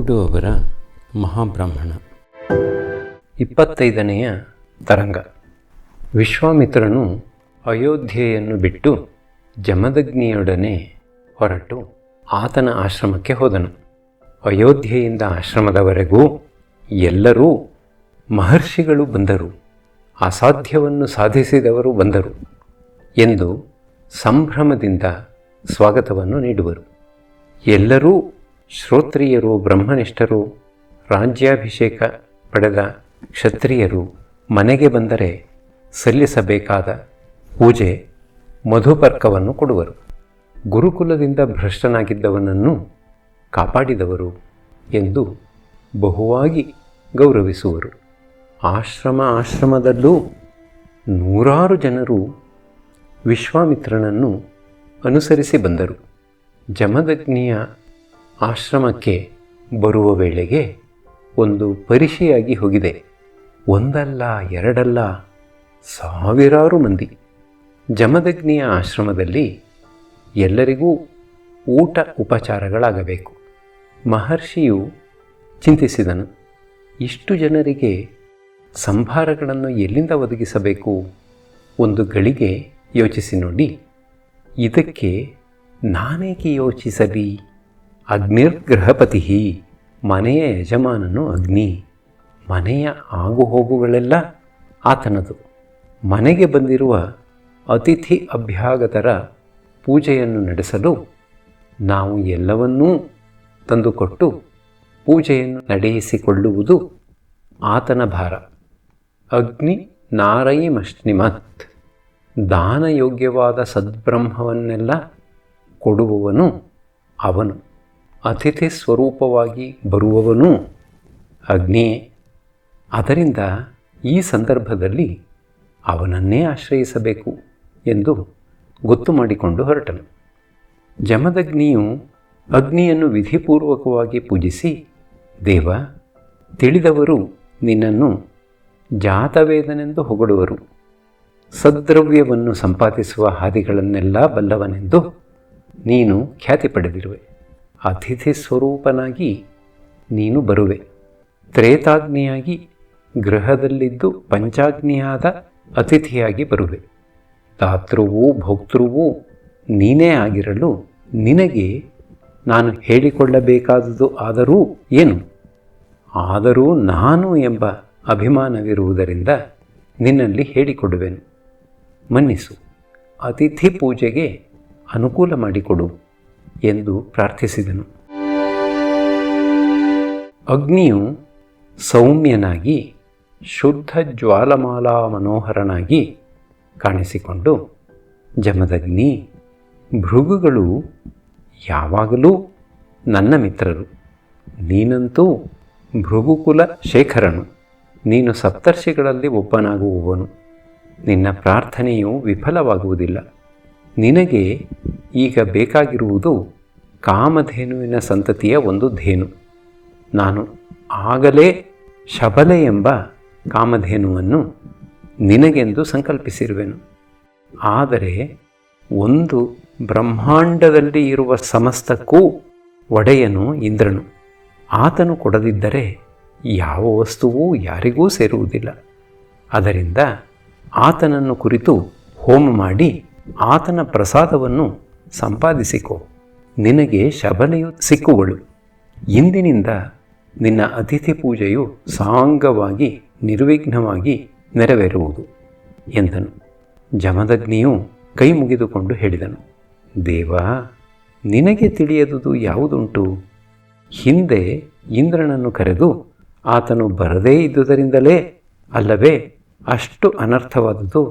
ಗೌಡು ಅವರ ಮಹಾಬ್ರಾಹ್ಮಣ 25ನೆಯ ತರಂಗ. ವಿಶ್ವಾಮಿತ್ರನು ಅಯೋಧ್ಯೆಯನ್ನು ಬಿಟ್ಟು ಜಮದಗ್ನಿಯೊಡನೆ ಹೊರಟು ಆತನ ಆಶ್ರಮಕ್ಕೆ ಹೋದನು. ಅಯೋಧ್ಯೆಯಿಂದ ಆಶ್ರಮದವರೆಗೂ ಎಲ್ಲರೂ ಮಹರ್ಷಿಗಳು ಬಂದರು, ಅಸಾಧ್ಯವನ್ನು ಸಾಧಿಸಿದವರು ಬಂದರು ಎಂದು ಸಂಭ್ರಮದಿಂದ ಸ್ವಾಗತವನ್ನು ನೀಡುವರು. ಎಲ್ಲರೂ ಶ್ರೋತ್ರಿಯರು, ಬ್ರಹ್ಮನಿಷ್ಠರು, ರಾಜ್ಯಾಭಿಷೇಕ ಪಡೆದ ಕ್ಷತ್ರಿಯರು ಮನೆಗೆ ಬಂದರೆ ಸಲ್ಲಿಸಬೇಕಾದ ಪೂಜೆ ಮಧುಪರ್ಕವನ್ನು ಕೊಡುವರು. ಗುರುಕುಲದಿಂದ ಭ್ರಷ್ಟನಾಗಿದ್ದವನನ್ನು ಕಾಪಾಡಿದವರು ಎಂದು ಬಹುವಾಗಿ ಗೌರವಿಸುವರು. ಆಶ್ರಮದಲ್ಲೂ ನೂರಾರು ಜನರು ವಿಶ್ವಾಮಿತ್ರನನ್ನು ಅನುಸರಿಸಿ ಬಂದರು. ಜಮದಗ್ನಿಯ ಆಶ್ರಮಕ್ಕೆ ಬರುವ ವೇಳೆಗೆ ಒಂದು ಪರಿಷೆಯಾಗಿ ಹೋಗಿದೆ. ಒಂದಲ್ಲ ಎರಡಲ್ಲ, ಸಾವಿರಾರು ಮಂದಿ. ಜಮದಗ್ನಿಯ ಆಶ್ರಮದಲ್ಲಿ ಎಲ್ಲರಿಗೂ ಊಟ ಉಪಚಾರಗಳಾಗಬೇಕು. ಮಹರ್ಷಿಯು ಚಿಂತಿಸಿದನು, ಇಷ್ಟು ಜನರಿಗೆ ಸಂಭಾರಗಳನ್ನು ಎಲ್ಲಿಂದ ಒದಗಿಸಬೇಕು? ಒಂದು ಗಳಿಗೆ ಯೋಚಿಸಿ ನೋಡಿ, ಇದಕ್ಕೆ ನಾನೇಕೆ ಯೋಚಿಸಲಿ? ಅಗ್ನಿರ್ಗೃಹಪತಿ, ಮನೆಯ ಯಜಮಾನನು ಅಗ್ನಿ. ಮನೆಯ ಆಗುಹೋಗುಗಳೆಲ್ಲ ಆತನದು. ಮನೆಗೆ ಬಂದಿರುವ ಅತಿಥಿ ಅಭ್ಯಾಗತರ ಪೂಜೆಯನ್ನು ನಡೆಸಲು ನಾವು ಎಲ್ಲವನ್ನೂ ತಂದುಕೊಟ್ಟು ಪೂಜೆಯನ್ನು ನಡೆಯಿಸಿಕೊಳ್ಳುವುದು ಆತನ ಭಾರ. ಅಗ್ನಿ ನಾರಯಿಮಶ್ನಿಮತ್, ದಾನಯೋಗ್ಯವಾದ ಸದ್ಬ್ರಹ್ಮವನ್ನೆಲ್ಲ ಕೊಡುವವನು ಅವನು. ಅತಿಥಿ ಸ್ವರೂಪವಾಗಿ ಬರುವವನು ಅಗ್ನಿಯೇ. ಅದರಿಂದ ಈ ಸಂದರ್ಭದಲ್ಲಿ ಅವನನ್ನೇ ಆಶ್ರಯಿಸಬೇಕು ಎಂದು ಗೊತ್ತು ಮಾಡಿಕೊಂಡು ಹೊರಟನು. ಜಮದಗ್ನಿಯು ಅಗ್ನಿಯನ್ನು ವಿಧಿಪೂರ್ವಕವಾಗಿ ಪೂಜಿಸಿ, ದೇವ, ತಿಳಿದವರು ನಿನ್ನನ್ನು ಜಾತವೇದನೆಂದು ಹೊಗಳುವರು. ಸದ್ದ್ರವ್ಯವನ್ನು ಸಂಪಾದಿಸುವ ಹಾದಿಗಳನ್ನೆಲ್ಲ ಬಲ್ಲವನೆಂದು ನೀನು ಖ್ಯಾತಿ ಪಡೆದಿರುವೆ. ಅತಿಥಿ ಸ್ವರೂಪನಾಗಿ ನೀನು ಬರುವೆ. ತ್ರೇತಾಗ್ನಿಯಾಗಿ ಗೃಹದಲ್ಲಿದ್ದು ಪಂಚಾಗ್ನಿಯಾದ ಅತಿಥಿಯಾಗಿ ಬರುವೆ. ದಾತೃವೂ ಭೋಕ್ತೃವೂ ನೀನೇ ಆಗಿರಲು ನಿನಗೆ ನಾನು ಹೇಳಿಕೊಳ್ಳಬೇಕಾದುದು ಆದರೂ ಏನು? ಆದರೂ ನಾನು ಎಂಬ ಅಭಿಮಾನವಿರುವುದರಿಂದ ನಿನ್ನಲ್ಲಿ ಹೇಳಿಕೊಡುವೆನು. ಮನ್ನಿಸು, ಅತಿಥಿ ಪೂಜೆಗೆ ಅನುಕೂಲ ಮಾಡಿಕೊಡು ಎಂದು ಪ್ರಾರ್ಥಿಸಿದನು. ಅಗ್ನಿಯು ಸೌಮ್ಯನಾಗಿ ಶುದ್ಧ ಜ್ವಾಲಮಾಲಾ ಮನೋಹರನಾಗಿ ಕಾಣಿಸಿಕೊಂಡು, ಜಮದಗ್ನಿ, ಭೃಗುಗಳು ಯಾವಾಗಲೂ ನನ್ನ ಮಿತ್ರರು. ನೀನಂತೂ ಭೃಗುಕುಲ ಶೇಖರನು. ನೀನು ಸಪ್ತರ್ಷಿಗಳಲ್ಲಿ ಒಬ್ಬನಾಗುವವನು. ನಿನ್ನ ಪ್ರಾರ್ಥನೆಯು ವಿಫಲವಾಗುವುದಿಲ್ಲ. ನಿನಗೆ ಈಗ ಬೇಕಾಗಿರುವುದು ಕಾಮಧೇನುವಿನ ಸಂತತಿಯ ಒಂದು ಧೇನು. ನಾನು ಆಗಲೇ ಶಬಲೆ ಎಂಬ ಕಾಮಧೇನುವನ್ನು ನಿನಗೆಂದು ಸಂಕಲ್ಪಿಸಿರುವೆನು. ಆದರೆ ಒಂದು ಬ್ರಹ್ಮಾಂಡದಲ್ಲಿ ಇರುವ ಸಮಸ್ತಕ್ಕೂ ಒಡೆಯನು ಇಂದ್ರನು. ಆತನು ಕೊಡದಿದ್ದರೆ ಯಾವ ವಸ್ತುವೂ ಯಾರಿಗೂ ಸೇರುವುದಿಲ್ಲ. ಅದರಿಂದ ಆತನನ್ನು ಕುರಿತು ಹೋಮ ಮಾಡಿ ಆತನ ಪ್ರಸಾದವನ್ನು ಸಂಪಾದಿಸಿಕೊ. ನಿನಗೆ ಶಬನೆಯು ಸಿಕ್ಕುವಳು. ಇಂದಿನಿಂದ ನಿನ್ನ ಅತಿಥಿ ಪೂಜೆಯು ಸಾಂಗವಾಗಿ ನಿರ್ವಿಘ್ನವಾಗಿ ನೆರವೇರುವುದು ಎಂದನು. ಜಮದಗ್ನಿಯು ಕೈ ಮುಗಿದುಕೊಂಡು ಹೇಳಿದನು, ದೇವ, ನಿನಗೆ ತಿಳಿಯದುದು ಯಾವುದುಂಟು? ಹಿಂದೆ ಇಂದ್ರನನ್ನು ಕರೆದು ಆತನು ಬರದೇ ಇದ್ದುದರಿಂದಲೇ ಅಲ್ಲವೇ ಅಷ್ಟು ಅನರ್ಥವಾದುದು.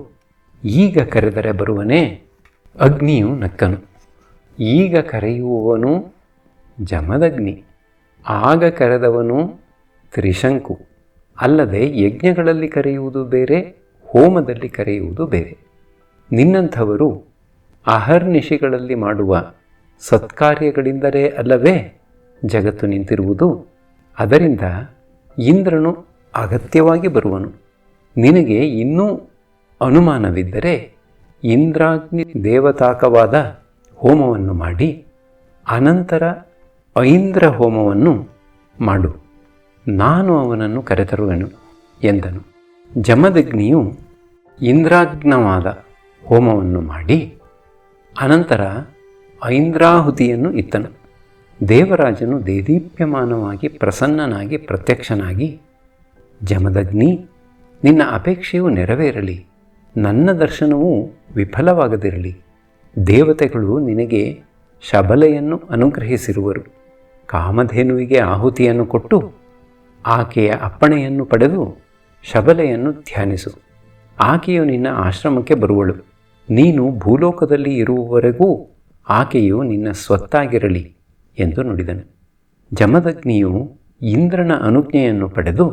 ಈಗ ಕರೆದರೆ ಬರುವನೇ? ಅಗ್ನಿಯು ನಕ್ಕನು. ಈಗ ಕರೆಯುವವನು ಜಮದಗ್ನಿ, ಆಗ ಕರೆದವನು ತ್ರಿಶಂಕು. ಅಲ್ಲದೆ ಯಜ್ಞಗಳಲ್ಲಿ ಕರೆಯುವುದು ಬೇರೆ, ಹೋಮದಲ್ಲಿ ಕರೆಯುವುದು ಬೇರೆ. ನಿನ್ನಂಥವರು ಅಹರ್ನಿಶಿಗಳಲ್ಲಿ ಮಾಡುವ ಸತ್ಕಾರ್ಯಗಳಿಂದಲೇ ಅಲ್ಲವೇ ಜಗತ್ತು ನಿಂತಿರುವುದು. ಅದರಿಂದ ಇಂದ್ರನು ಅಗತ್ಯವಾಗಿ ಬರುವನು. ನಿನಗೆ ಇನ್ನೂ ಅನುಮಾನವಿದ್ದರೆ ಇಂದ್ರಾಗ್ನಿ ದೇವತಾಕವಾದ ಹೋಮವನ್ನು ಮಾಡಿ ಅನಂತರ ಐಂದ್ರ ಹೋಮವನ್ನು ಮಾಡು, ನಾನು ಅವನನ್ನು ಕರೆತರುವೆನು ಎಂದನು. ಜಮದಗ್ನಿಯು ಇಂದ್ರಾಗ್ನವಾದ ಹೋಮವನ್ನು ಮಾಡಿ ಅನಂತರ ಐಂದ್ರಾಹುತಿಯನ್ನು ಇತ್ತನು. ದೇವರಾಜನು ದೇದೀಪ್ಯಮಾನವಾಗಿ ಪ್ರಸನ್ನನಾಗಿ ಪ್ರತ್ಯಕ್ಷನಾಗಿ, ಜಮದಗ್ನಿ, ನಿನ್ನ ಅಪೇಕ್ಷೆಯು ನೆರವೇರಲಿ, ನನ್ನ ದರ್ಶನವೂ ವಿಫಲವಾಗದಿರಲಿ. ದೇವತೆಗಳು ನಿನಗೆ ಶಬಲೆಯನ್ನು ಅನುಗ್ರಹಿಸಿರುವರು. ಕಾಮಧೇನುವಿಗೆ ಆಹುತಿಯನ್ನು ಕೊಟ್ಟು ಆಕೆಯ ಅಪ್ಪಣೆಯನ್ನು ಪಡೆದು ಶಬಲೆಯನ್ನು ಧ್ಯಾನಿಸು. ಆಕೆಯು ನಿನ್ನ ಆಶ್ರಮಕ್ಕೆ ಬರುವಳು. ನೀನು ಭೂಲೋಕದಲ್ಲಿ ಇರುವವರೆಗೂ ಆಕೆಯು ನಿನ್ನ ಸ್ವತ್ತಾಗಿರಲಿ ಎಂದು ನುಡಿದನು. ಜಮದಗ್ನಿಯು ಇಂದ್ರನ ಅನುಜ್ಞೆಯನ್ನು ಪಡೆದು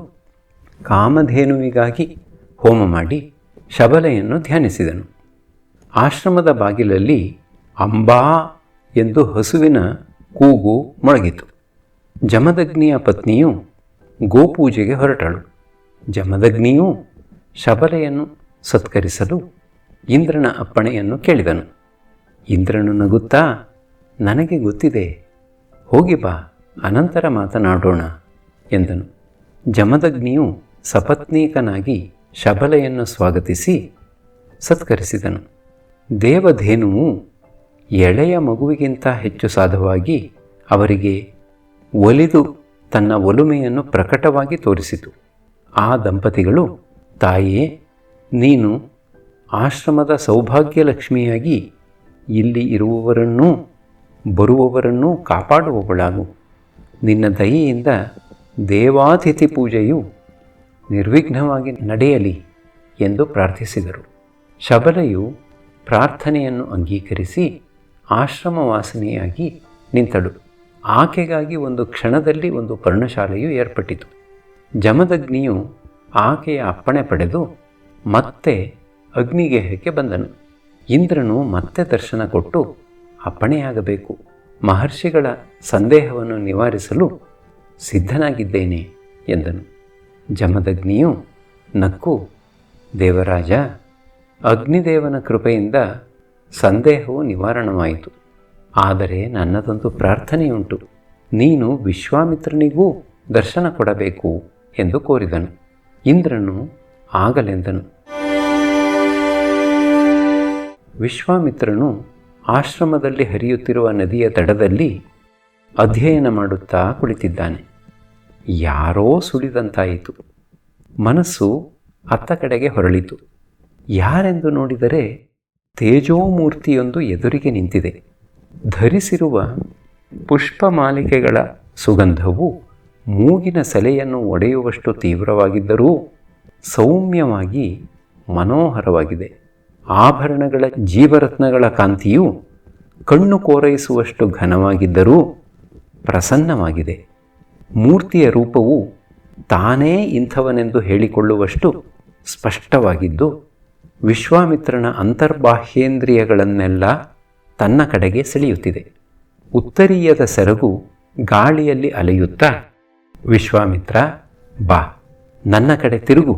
ಕಾಮಧೇನುವಿಗಾಗಿ ಹೋಮ ಮಾಡಿ ಶಬಲೆಯನ್ನು ಧ್ಯಾನಿಸಿದನು. ಆಶ್ರಮದ ಬಾಗಿಲಲ್ಲಿ ಅಂಬಾ ಎಂದು ಹಸುವಿನ ಕೂಗು ಮೊಳಗಿತು. ಜಮದಗ್ನಿಯ ಪತ್ನಿಯು ಗೋಪೂಜೆಗೆ ಹೊರಟಳು. ಜಮದಗ್ನಿಯು ಶಬಲೆಯನ್ನು ಸತ್ಕರಿಸಲು ಇಂದ್ರನ ಅಪ್ಪಣೆಯನ್ನು ಕೇಳಿದನು. ಇಂದ್ರನು ನಗುತ್ತಾ, ನನಗೆ ಗೊತ್ತಿದೆ, ಹೋಗಿ ಬಾ, ಅನಂತರ ಮಾತನಾಡೋಣ ಎಂದನು. ಜಮದಗ್ನಿಯು ಸಪತ್ನೀಕನಾಗಿ ಶಬಲೆಯನ್ನು ಸ್ವಾಗತಿಸಿ ಸತ್ಕರಿಸಿದನು. ದೇವಧೇನುವು ಎಳೆಯ ಮಗುವಿಗಿಂತ ಹೆಚ್ಚು ಸಾಧವಾಗಿ ಅವರಿಗೆ ಒಲಿದು ತನ್ನ ಒಲುಮೆಯನ್ನು ಪ್ರಕಟವಾಗಿ ತೋರಿಸಿತು. ಆ ದಂಪತಿಗಳು, ತಾಯೇ, ನೀನು ಆಶ್ರಮದ ಸೌಭಾಗ್ಯಲಕ್ಷ್ಮಿಯಾಗಿ ಇಲ್ಲಿ ಇರುವವರನ್ನೂ ಬರುವವರನ್ನೂ ಕಾಪಾಡುವವಳಾಗು. ನಿನ್ನ ದಯೆಯಿಂದ ದೇವಾತಿಥಿ ಪೂಜೆಯು ನಿರ್ವಿಘ್ನವಾಗಿ ನಡೆಯಲಿ ಎಂದು ಪ್ರಾರ್ಥಿಸಿದರು. ಶಬಲೆಯು ಪ್ರಾರ್ಥನೆಯನ್ನು ಅಂಗೀಕರಿಸಿ ಆಶ್ರಮವಾಸಿನಿಯಾಗಿ ನಿಂತಳು. ಆಕೆಗಾಗಿ ಒಂದು ಕ್ಷಣದಲ್ಲಿ ಒಂದು ಪರ್ಣಶಾಲೆಯು ಏರ್ಪಟ್ಟಿತು. ಜಮದಗ್ನಿಯು ಆಕೆಯ ಅಪ್ಪಣೆ ಪಡೆದು ಮತ್ತೆ ಅಗ್ನಿಗೇಹಕ್ಕೆ ಬಂದನು. ಇಂದ್ರನು ಮತ್ತೆ ದರ್ಶನ ಕೊಟ್ಟು ಅಪ್ಪಣೆಯಾಗಬೇಕು, ಮಹರ್ಷಿಗಳ ಸಂದೇಹವನ್ನು ನಿವಾರಿಸಲು ಸಿದ್ಧನಾಗಿದ್ದೇನೆ ಎಂದನು. ಜಮದಗ್ನಿಯು ನಕ್ಕು, ದೇವರಾಜ, ಅಗ್ನಿದೇವನ ಕೃಪೆಯಿಂದ ಸಂದೇಹವು ನಿವಾರಣವಾಯಿತು. ಆದರೆ ನನ್ನದೊಂದು ಪ್ರಾರ್ಥನೆಯುಂಟು. ನೀನು ವಿಶ್ವಾಮಿತ್ರನಿಗೂ ದರ್ಶನ ಕೊಡಬೇಕು ಎಂದು ಕೋರಿದನು. ಇಂದ್ರನು ಆಗಲೆಂದನು. ವಿಶ್ವಾಮಿತ್ರನು ಆಶ್ರಮದಲ್ಲಿ ಹರಿಯುತ್ತಿರುವ ನದಿಯ ದಡದಲ್ಲಿ ಅಧ್ಯಯನ ಮಾಡುತ್ತಾ ಕುಳಿತಿದ್ದಾನೆ. ಯಾರೋ ಸುಳಿದಂತಾಯಿತು. ಮನಸ್ಸು ಅತ್ತ ಕಡೆಗೆ ಹೊರಳಿತು. ಯಾರೆಂದು ನೋಡಿದರೆ ತೇಜೋಮೂರ್ತಿಯೊಂದು ಎದುರಿಗೆ ನಿಂತಿದೆ. ಧರಿಸಿರುವ ಪುಷ್ಪಮಾಲಿಕೆಗಳ ಸುಗಂಧವು ಮೂಗಿನ ಸೆಲೆಯನ್ನು ಒಡೆಯುವಷ್ಟು ತೀವ್ರವಾಗಿದ್ದರೂ ಸೌಮ್ಯವಾಗಿ ಮನೋಹರವಾಗಿದೆ. ಆಭರಣಗಳ ಜೀವರತ್ನಗಳ ಕಾಂತಿಯು ಕಣ್ಣು ಕೋರೈಸುವಷ್ಟು ಘನವಾಗಿದ್ದರೂ ಪ್ರಸನ್ನವಾಗಿದೆ. ಮೂರ್ತಿಯ ರೂಪವು ತಾನೇ ಇಂಥವನೆಂದು ಹೇಳಿಕೊಳ್ಳುವಷ್ಟು ಸ್ಪಷ್ಟವಾಗಿದ್ದು ವಿಶ್ವಾಮಿತ್ರನ ಅಂತರ್ಬಾಹ್ಯೇಂದ್ರಿಯಗಳನ್ನೆಲ್ಲ ತನ್ನ ಕಡೆಗೆ ಸೆಳೆಯುತ್ತಿದೆ. ಉತ್ತರೀಯದ ಸೆರಗು ಗಾಳಿಯಲ್ಲಿ ಅಲೆಯುತ್ತಾ, ವಿಶ್ವಾಮಿತ್ರ, ಬಾ, ನನ್ನ ಕಡೆ ತಿರುಗು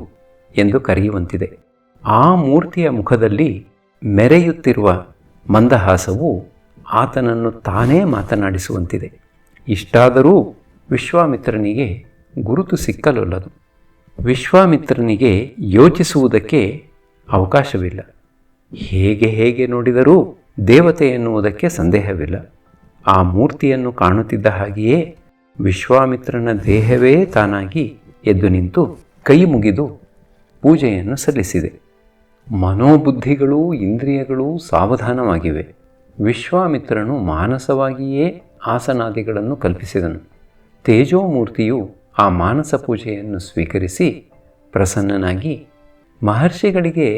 ಎಂದು ಕರೆಯುವಂತಿದೆ. ಆ ಮೂರ್ತಿಯ ಮುಖದಲ್ಲಿ ಮೆರೆಯುತ್ತಿರುವ ಮಂದಹಾಸವು ಆತನನ್ನು ತಾನೇ ಮಾತನಾಡಿಸುವಂತಿದೆ. ಇಷ್ಟಾದರೂ ವಿಶ್ವಾಮಿತ್ರನಿಗೆ ಗುರುತು ಸಿಕ್ಕಲೊಲ್ಲದು. ವಿಶ್ವಾಮಿತ್ರನಿಗೆ ಯೋಚಿಸುವುದಕ್ಕೆ ಅವಕಾಶವಿಲ್ಲ. ಹೇಗೆ ನೋಡಿದರೂ ದೇವತೆ ಎನ್ನುವುದಕ್ಕೆ ಸಂದೇಹವಿಲ್ಲ. ಆ ಮೂರ್ತಿಯನ್ನು ಕಾಣುತ್ತಿದ್ದ ಹಾಗೆಯೇ ವಿಶ್ವಾಮಿತ್ರನ ದೇಹವೇ ತಾನಾಗಿ ಎದ್ದು ನಿಂತು ಕೈ ಮುಗಿದು ಪೂಜೆಯನ್ನು ಸಲ್ಲಿಸಿದೆ. ಮನೋಬುದ್ಧಿಗಳೂ ಇಂದ್ರಿಯಗಳೂ ಸಾವಧಾನವಾಗಿವೆ. ವಿಶ್ವಾಮಿತ್ರನು ಮಾನಸವಾಗಿಯೇ ಆಸನಾದಿಗಳನ್ನು ಕಲ್ಪಿಸಿದನು. ತೇಜೋಮೂರ್ತಿಯು ಆ ಮಾನಸ ಪೂಜೆಯನ್ನು ಸ್ವೀಕರಿಸಿ ಪ್ರಸನ್ನನಾಗಿ, ಮಹರ್ಷಿಗಳಿಗೆ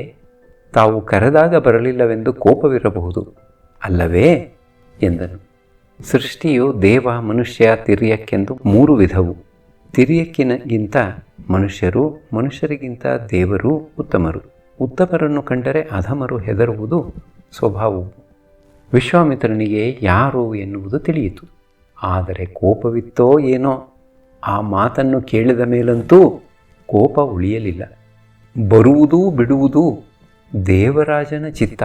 ತಾವು ಕರೆದಾಗ ಬರಲಿಲ್ಲವೆಂದು ಕೋಪವಿರಬಹುದು ಅಲ್ಲವೇ ಎಂದನು. ಸೃಷ್ಟಿಯು ದೇವ, ಮನುಷ್ಯ, ತಿರ್ಯಕ್ಕೆಂದು 3 ವಿಧವು. ತಿರ್ಯಕ್ಕಿನಗಿಂತ ಮನುಷ್ಯರು, ಮನುಷ್ಯರಿಗಿಂತ ದೇವರು ಉತ್ತಮರು. ಉತ್ತಮರನ್ನು ಕಂಡರೆ ಅಧಮರು ಹೆದರುವುದು ಸ್ವಭಾವವು. ವಿಶ್ವಾಮಿತ್ರನಿಗೆ ಯಾರು ಎನ್ನುವುದು ತಿಳಿಯಿತು. ಆದರೆ ಕೋಪವಿತ್ತೋ ಏನೋ, ಆ ಮಾತನ್ನು ಕೇಳಿದ ಮೇಲಂತೂ ಕೋಪ ಉಳಿಯಲಿಲ್ಲ. ಬರುವುದೂ ಬಿಡುವುದೂ ದೇವರಾಜನ ಚಿತ್ತ,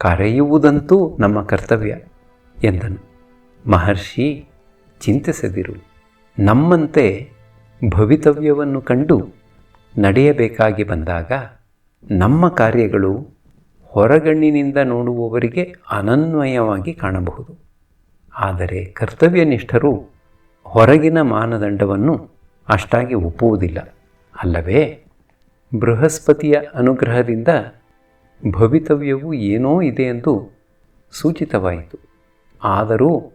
ಕರೆಯುವುದಂತೂ ನಮ್ಮ ಕರ್ತವ್ಯ ಎಂದನು. ಮಹರ್ಷಿ, ಚಿಂತಿಸದಿರು, ನಮ್ಮಂತೆ ಭವಿತವ್ಯವನ್ನು ಕಂಡು ನಡೆಯಬೇಕಾಗಿ ಬಂದಾಗ ನಮ್ಮ ಕಾರ್ಯಗಳು ಹೊರಗಣ್ಣಿನಿಂದ ನೋಡುವವರಿಗೆ ಅನನ್ವಯವಾಗಿ ಕಾಣಬಹುದು. ಆದರೆ ಕರ್ತವ್ಯನಿಷ್ಠರು ಹೊರಗಿನ ಮಾನದಂಡವನ್ನು ಅಷ್ಟಾಗಿ ಒಪ್ಪುವುದಿಲ್ಲ ಅಲ್ಲವೇ? ಬೃಹಸ್ಪತಿಯ ಅನುಗ್ರಹದಿಂದ ಭವಿತವ್ಯವು ಏನೋ ಇದೆ ಎಂದು ಸೂಚಿತವಾಯಿತು. ಆದರೂ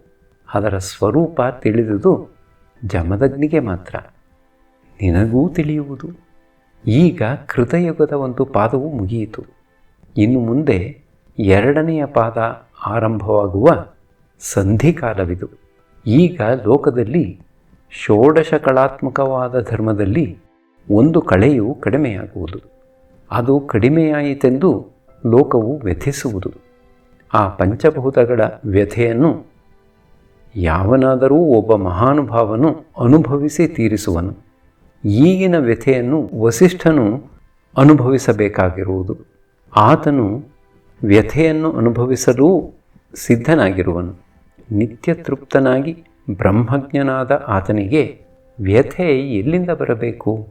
ಅದರ ಸ್ವರೂಪ ತಿಳಿದುದು ಜಮದಗ್ನಿಗೆ ಮಾತ್ರ. ನಿನಗೂ ತಿಳಿಯುವುದು. ಈಗ ಕೃತಯುಗದ ಒಂದು ಪಾದವು ಮುಗಿಯಿತು. ಇನ್ನು ಮುಂದೆ ಎರಡನೆಯ ಪಾದ ಆರಂಭವಾಗುವ ಸಂಧಿಕಾಲವಿದು. ಈಗ ಲೋಕದಲ್ಲಿ ಷೋಡಶ ಕಳಾತ್ಮಕವಾದ ಧರ್ಮದಲ್ಲಿ ಒಂದು ಕಳೆಯು ಕಡಿಮೆಯಾಗುವುದು. ಅದು ಕಡಿಮೆಯಾಯಿತೆಂದು ಲೋಕವು ವ್ಯಥಿಸುವುದು. ಆ ಪಂಚಭೂತಗಳ ವ್ಯಥೆಯನ್ನು ಯಾವನಾದರೂ ಒಬ್ಬ ಮಹಾನುಭಾವನು ಅನುಭವಿಸಿ ತೀರಿಸುವನು. ಈಗಿನ ವ್ಯಥೆಯನ್ನು ವಸಿಷ್ಠನು ಅನುಭವಿಸಬೇಕಾಗಿರುವುದು. ಆತನು ವ್ಯಥೆಯನ್ನು ಅನುಭವಿಸಲೂ ಸಿದ್ಧನಾಗಿರುವನು. ನಿತ್ಯ ತೃಪ್ತನಾಗಿ ಬ್ರಹ್ಮಜ್ಞನಾದ ಆತನಿಗೆ ವ್ಯಥೆ ಎಲ್ಲಿಂದ ಬರಬೇಕು?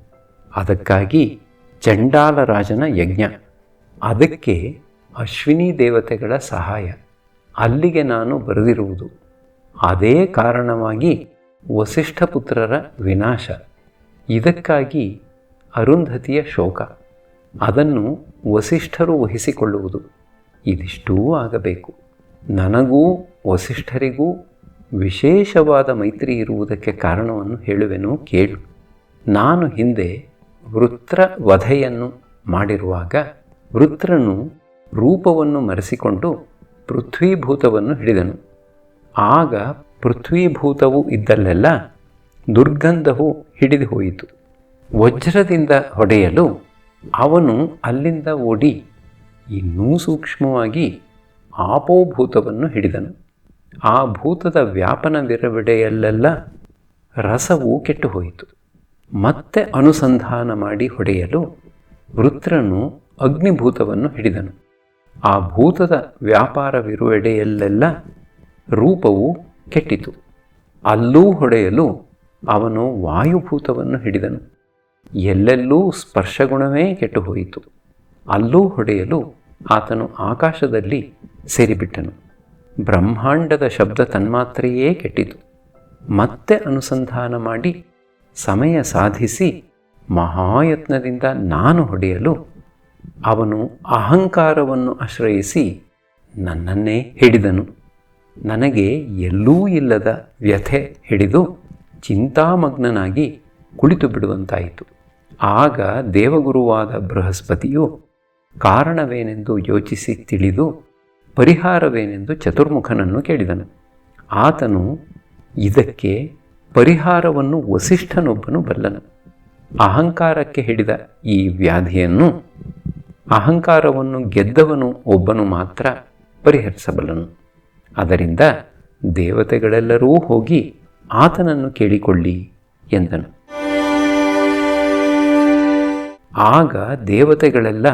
ಅದಕ್ಕಾಗಿ ಚಂಡಾಲರಾಜನ ಯಜ್ಞ, ಅದಕ್ಕೆ ಅಶ್ವಿನಿ ದೇವತೆಗಳ ಸಹಾಯ, ಅಲ್ಲಿಗೆ ನಾನು ಬರೆದಿರುವುದು. ಅದೇ ಕಾರಣವಾಗಿ ವಸಿಷ್ಠ ಪುತ್ರರ ವಿನಾಶ, ಇದಕ್ಕಾಗಿ ಅರುಂಧತಿಯ ಶೋಕ, ಅದನ್ನು ವಸಿಷ್ಠರು ವಹಿಸಿಕೊಳ್ಳುವುದು. ಇದಿಷ್ಟೂ ಆಗಬೇಕು. ನನಗೂ ವಸಿಷ್ಠರಿಗೂ ವಿಶೇಷವಾದ ಮೈತ್ರಿ ಇರುವುದಕ್ಕೆ ಕಾರಣವನ್ನು ಹೇಳುವೆನು ಕೇಳು. ನಾನು ಹಿಂದೆ ವೃತ್ರ ವಧೆಯನ್ನು ಮಾಡಿರುವಾಗ ವೃತ್ರನು ರೂಪವನ್ನು ಮರೆಸಿಕೊಂಡು ಪೃಥ್ವೀಭೂತವನ್ನು ಹಿಡಿದನು. ಆಗ ಪೃಥ್ವೀಭೂತವು ಇದ್ದಲ್ಲೆಲ್ಲ ದುರ್ಗಂಧವು ಹಿಡಿದು ಹೋಯಿತು. ವಜ್ರದಿಂದ ಹೊಡೆಯಲು ಅವನು ಅಲ್ಲಿಂದ ಓಡಿ ಇನ್ನೂ ಸೂಕ್ಷ್ಮವಾಗಿ ಆಪೋಭೂತವನ್ನು ಹಿಡಿದನು. ಆ ಭೂತದ ವ್ಯಾಪನವಿರವಿಡೆಯಲ್ಲೆಲ್ಲ ರಸವು ಕೆಟ್ಟು ಹೋಯಿತು. ಮತ್ತೆ ಅನುಸಂಧಾನ ಮಾಡಿ ಹೊಡೆಯಲು ವೃತ್ರನು ಅಗ್ನಿಭೂತವನ್ನು ಹಿಡಿದನು. ಆ ಭೂತದ ವ್ಯಾಪಾರವಿರುವೆಡೆಯಲ್ಲೆಲ್ಲ ರೂಪವು ಕೆಟ್ಟಿತು. ಅಲ್ಲೂ ಹೊಡೆಯಲು ಅವನು ವಾಯುಭೂತವನ್ನು ಹಿಡಿದನು. ಎಲ್ಲೆಲ್ಲೂ ಸ್ಪರ್ಶಗುಣವೇ ಕೆಟ್ಟು ಹೋಯಿತು. ಅಲ್ಲೂ ಹೊಡೆಯಲು ಆತನು ಆಕಾಶದಲ್ಲಿ ಸೇರಿಬಿಟ್ಟನು. ಬ್ರಹ್ಮಾಂಡದ ಶಬ್ದ ತನ್ಮಾತ್ರೆಯೇ ಕೆಟ್ಟಿತು. ಮತ್ತೆ ಅನುಸಂಧಾನ ಮಾಡಿ ಸಮಯ ಸಾಧಿಸಿ ಮಹಾಯತ್ನದಿಂದ ನಾನು ಹೊಡೆಯಲು ಅವನು ಅಹಂಕಾರವನ್ನು ಆಶ್ರಯಿಸಿ ನನ್ನನ್ನೇ ಹಿಡಿದನು. ನನಗೆ ಎಲ್ಲೂ ಇಲ್ಲದ ವ್ಯಥೆ ಹಿಡಿದು ಚಿಂತಾಮಗ್ನನಾಗಿ ಕುಳಿತು ಬಿಡುವಂತಾಯಿತು. ಆಗ ದೇವಗುರುವಾದ ಬೃಹಸ್ಪತಿಯು ಕಾರಣವೇನೆಂದು ಯೋಚಿಸಿ ತಿಳಿದು ಪರಿಹಾರವೇನೆಂದು ಚತುರ್ಮುಖನನ್ನು ಕೇಳಿದನು. ಆತನು ಇದಕ್ಕೆ ಪರಿಹಾರವನ್ನು ವಸಿಷ್ಠನೊಬ್ಬನು ಬಲ್ಲನು. ಅಹಂಕಾರಕ್ಕೆ ಹಿಡಿದ ಈ ವ್ಯಾಧಿಯನ್ನು ಅಹಂಕಾರವನ್ನು ಗೆದ್ದವನು ಒಬ್ಬನು ಮಾತ್ರ ಪರಿಹರಿಸಬಲ್ಲನು. ಅದರಿಂದ ದೇವತೆಗಳೆಲ್ಲರೂ ಹೋಗಿ ಆತನನ್ನು ಕೇಳಿಕೊಳ್ಳಿ ಎಂದನು. ಆಗ ದೇವತೆಗಳೆಲ್ಲ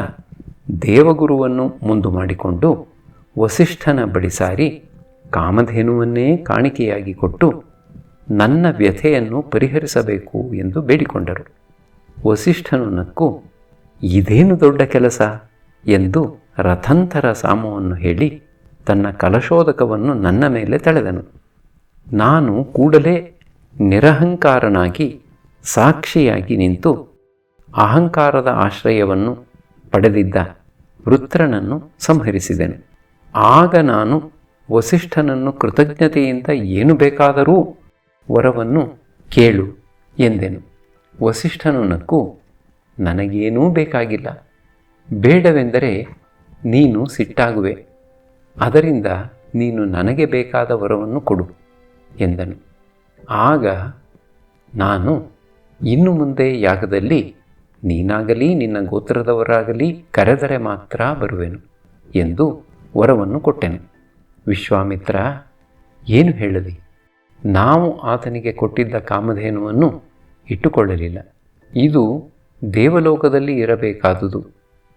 ದೇವಗುರುವನ್ನು ಮುಂದು ಮಾಡಿಕೊಂಡು ವಸಿಷ್ಠನ ಬಳಿ ಸಾರಿ ಕಾಮಧೇನುವನ್ನೇ ಕಾಣಿಕೆಯಾಗಿ ಕೊಟ್ಟು ನನ್ನ ವ್ಯಥೆಯನ್ನು ಪರಿಹರಿಸಬೇಕು ಎಂದು ಬೇಡಿಕೊಂಡರು. ವಸಿಷ್ಠನು ನಕ್ಕು ಇದೇನು ದೊಡ್ಡ ಕೆಲಸ ಎಂದು ರಥಂತರ ಸಾಮವನ್ನು ಹೇಳಿ ತನ್ನ ಕಲಶೋದಕವನ್ನು ನನ್ನ ಮೇಲೆ ತಳೆದನು. ನಾನು ಕೂಡಲೇ ನಿರಹಂಕಾರನಾಗಿ ಸಾಕ್ಷಿಯಾಗಿ ನಿಂತು ಅಹಂಕಾರದ ಆಶ್ರಯವನ್ನು ಪಡೆದಿದ್ದ ವೃತ್ರನನ್ನು ಸಂಹರಿಸಿದೆನು. ಆಗ ನಾನು ವಸಿಷ್ಠನನ್ನು ಕೃತಜ್ಞತೆಯಿಂದ ಏನು ಬೇಕಾದರೂ ವರವನ್ನು ಕೇಳು ಎಂದೆನು. ವಸಿಷ್ಠನು ನಕ್ಕು ನನಗೇನೂ ಬೇಕಾಗಿಲ್ಲ, ಬೇಡವೆಂದರೆ ನೀನು ಸಿಟ್ಟಾಗುವೆ, ಅದರಿಂದ ನೀನು ನನಗೆ ಬೇಕಾದ ವರವನ್ನು ಕೊಡು ಎಂದನು. ಆಗ ನಾನು ಇನ್ನು ಮುಂದೆ ಯಾಗದಲ್ಲಿ ನೀನಾಗಲಿ ನಿನ್ನ ಗೋತ್ರದವರಾಗಲಿ ಕರೆದರೆ ಮಾತ್ರ ಬರುವೆನು ಎಂದು ವರವನ್ನು ಕೊಟ್ಟೆನು. ವಿಶ್ವಾಮಿತ್ರ ಏನು ಹೇಳಲಿ? ನಾವು ಆತನಿಗೆ ಕೊಟ್ಟಿದ್ದ ಕಾಮಧೇನುವನ್ನು ಇಟ್ಟುಕೊಳ್ಳಲಿಲ್ಲ. ಇದು ದೇವಲೋಕದಲ್ಲಿ ಇರಬೇಕಾದುದು,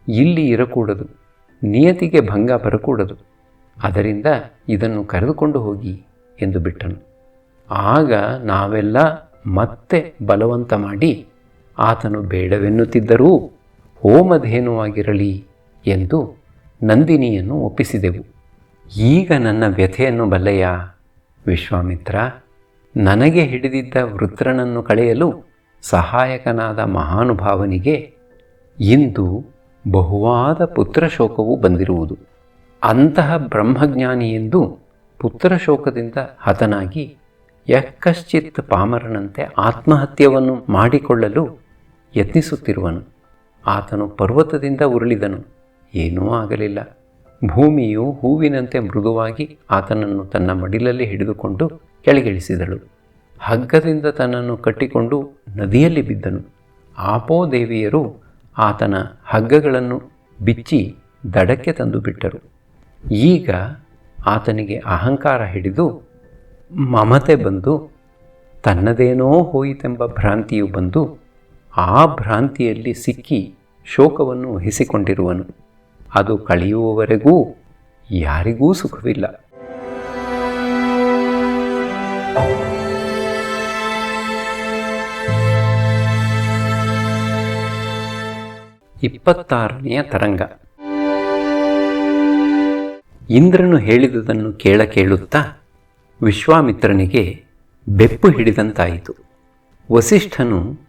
ಇಲ್ಲಿ ಇರಕೂಡದು, ನಿಯತಿಗೆ ಭಂಗ ಬರಕೂಡದು. ಅದರಿಂದ ಇದನ್ನು ಕರೆದುಕೊಂಡು ಹೋಗಿ ಎಂದು ಬಿಟ್ಟನು. ಆಗ ನಾವೆಲ್ಲ ಮತ್ತೆ ಬಲವಂತ ಮಾಡಿ ಆತನು ಬೇಡವೆನ್ನುತ್ತಿದ್ದರೂ ಹೋಮಧೇನುವಾಗಿರಲಿ ಎಂದು ನಂದಿನಿಯನ್ನು ಒಪ್ಪಿಸಿದೆವು. ಈಗ ನನ್ನ ವ್ಯಥೆಯನ್ನು ಬಲ್ಲೆಯ ವಿಶ್ವಾಮಿತ್ರ? ನನಗೆ ಹಿಡಿದಿದ್ದ ವೃತ್ರನನ್ನು ಕಳೆಯಲು ಸಹಾಯಕನಾದ ಮಹಾನುಭಾವನಿಗೆ ಇಂದು ಬಹುವಾದ ಪುತ್ರಶೋಕವು ಬಂದಿರುವುದು. ಅಂತಹ ಬ್ರಹ್ಮಜ್ಞಾನಿಯೆಂದು ಪುತ್ರಶೋಕದಿಂದ ಹತನಾಗಿ ಯಕ್ಕಶ್ಚಿತ್ ಪಾಮರನಂತೆ ಆತ್ಮಹತ್ಯವನ್ನು ಮಾಡಿಕೊಳ್ಳಲು ಯತ್ನಿಸುತ್ತಿರುವನು. ಆತನು ಪರ್ವತದಿಂದ ಉರುಳಿದನು, ಏನೂ ಆಗಲಿಲ್ಲ. ಭೂಮಿಯು ಹೂವಿನಂತೆ ಮೃದುವಾಗಿ ಆತನನ್ನು ತನ್ನ ಮಡಿಲಲ್ಲಿ ಹಿಡಿದುಕೊಂಡು ಕೆಳಗಿಳಿಸಿದಳು. ಹಗ್ಗದಿಂದ ತನ್ನನ್ನು ಕಟ್ಟಿಕೊಂಡು ನದಿಯಲ್ಲಿ ಬಿದ್ದನು. ಆಪೋದೇವಿಯರು ಆತನ ಹಗ್ಗಗಳನ್ನು ಬಿಚ್ಚಿ ದಡಕ್ಕೆ ತಂದು ಬಿಟ್ಟರು. ಈಗ ಆತನಿಗೆ ಅಹಂಕಾರ ಹಿಡಿದು ಮಮತೆ ಬಂದು ತನ್ನದೇನೋ ಹೋಯಿತೆಂಬ ಭ್ರಾಂತಿಯು ಬಂದು ಆ ಭ್ರಾಂತಿಯಲ್ಲಿ ಸಿಕ್ಕಿ ಶೋಕವನ್ನು ವಹಿಸಿಕೊಂಡಿರುವನು. ಅದು ಕಳೆಯುವವರೆಗೂ ಯಾರಿಗೂ ಸುಖವಿಲ್ಲ. ಇಪ್ಪತ್ತಾರನೆಯ ತರಂಗ. ಇಂದ್ರನು ಹೇಳಿದುದನ್ನು ಕೇಳುತ್ತಾ ವಿಶ್ವಾಮಿತ್ರನಿಗೆ ಬೆಪ್ಪು ಹಿಡಿದಂತಾಯಿತು. ವಸಿಷ್ಠನು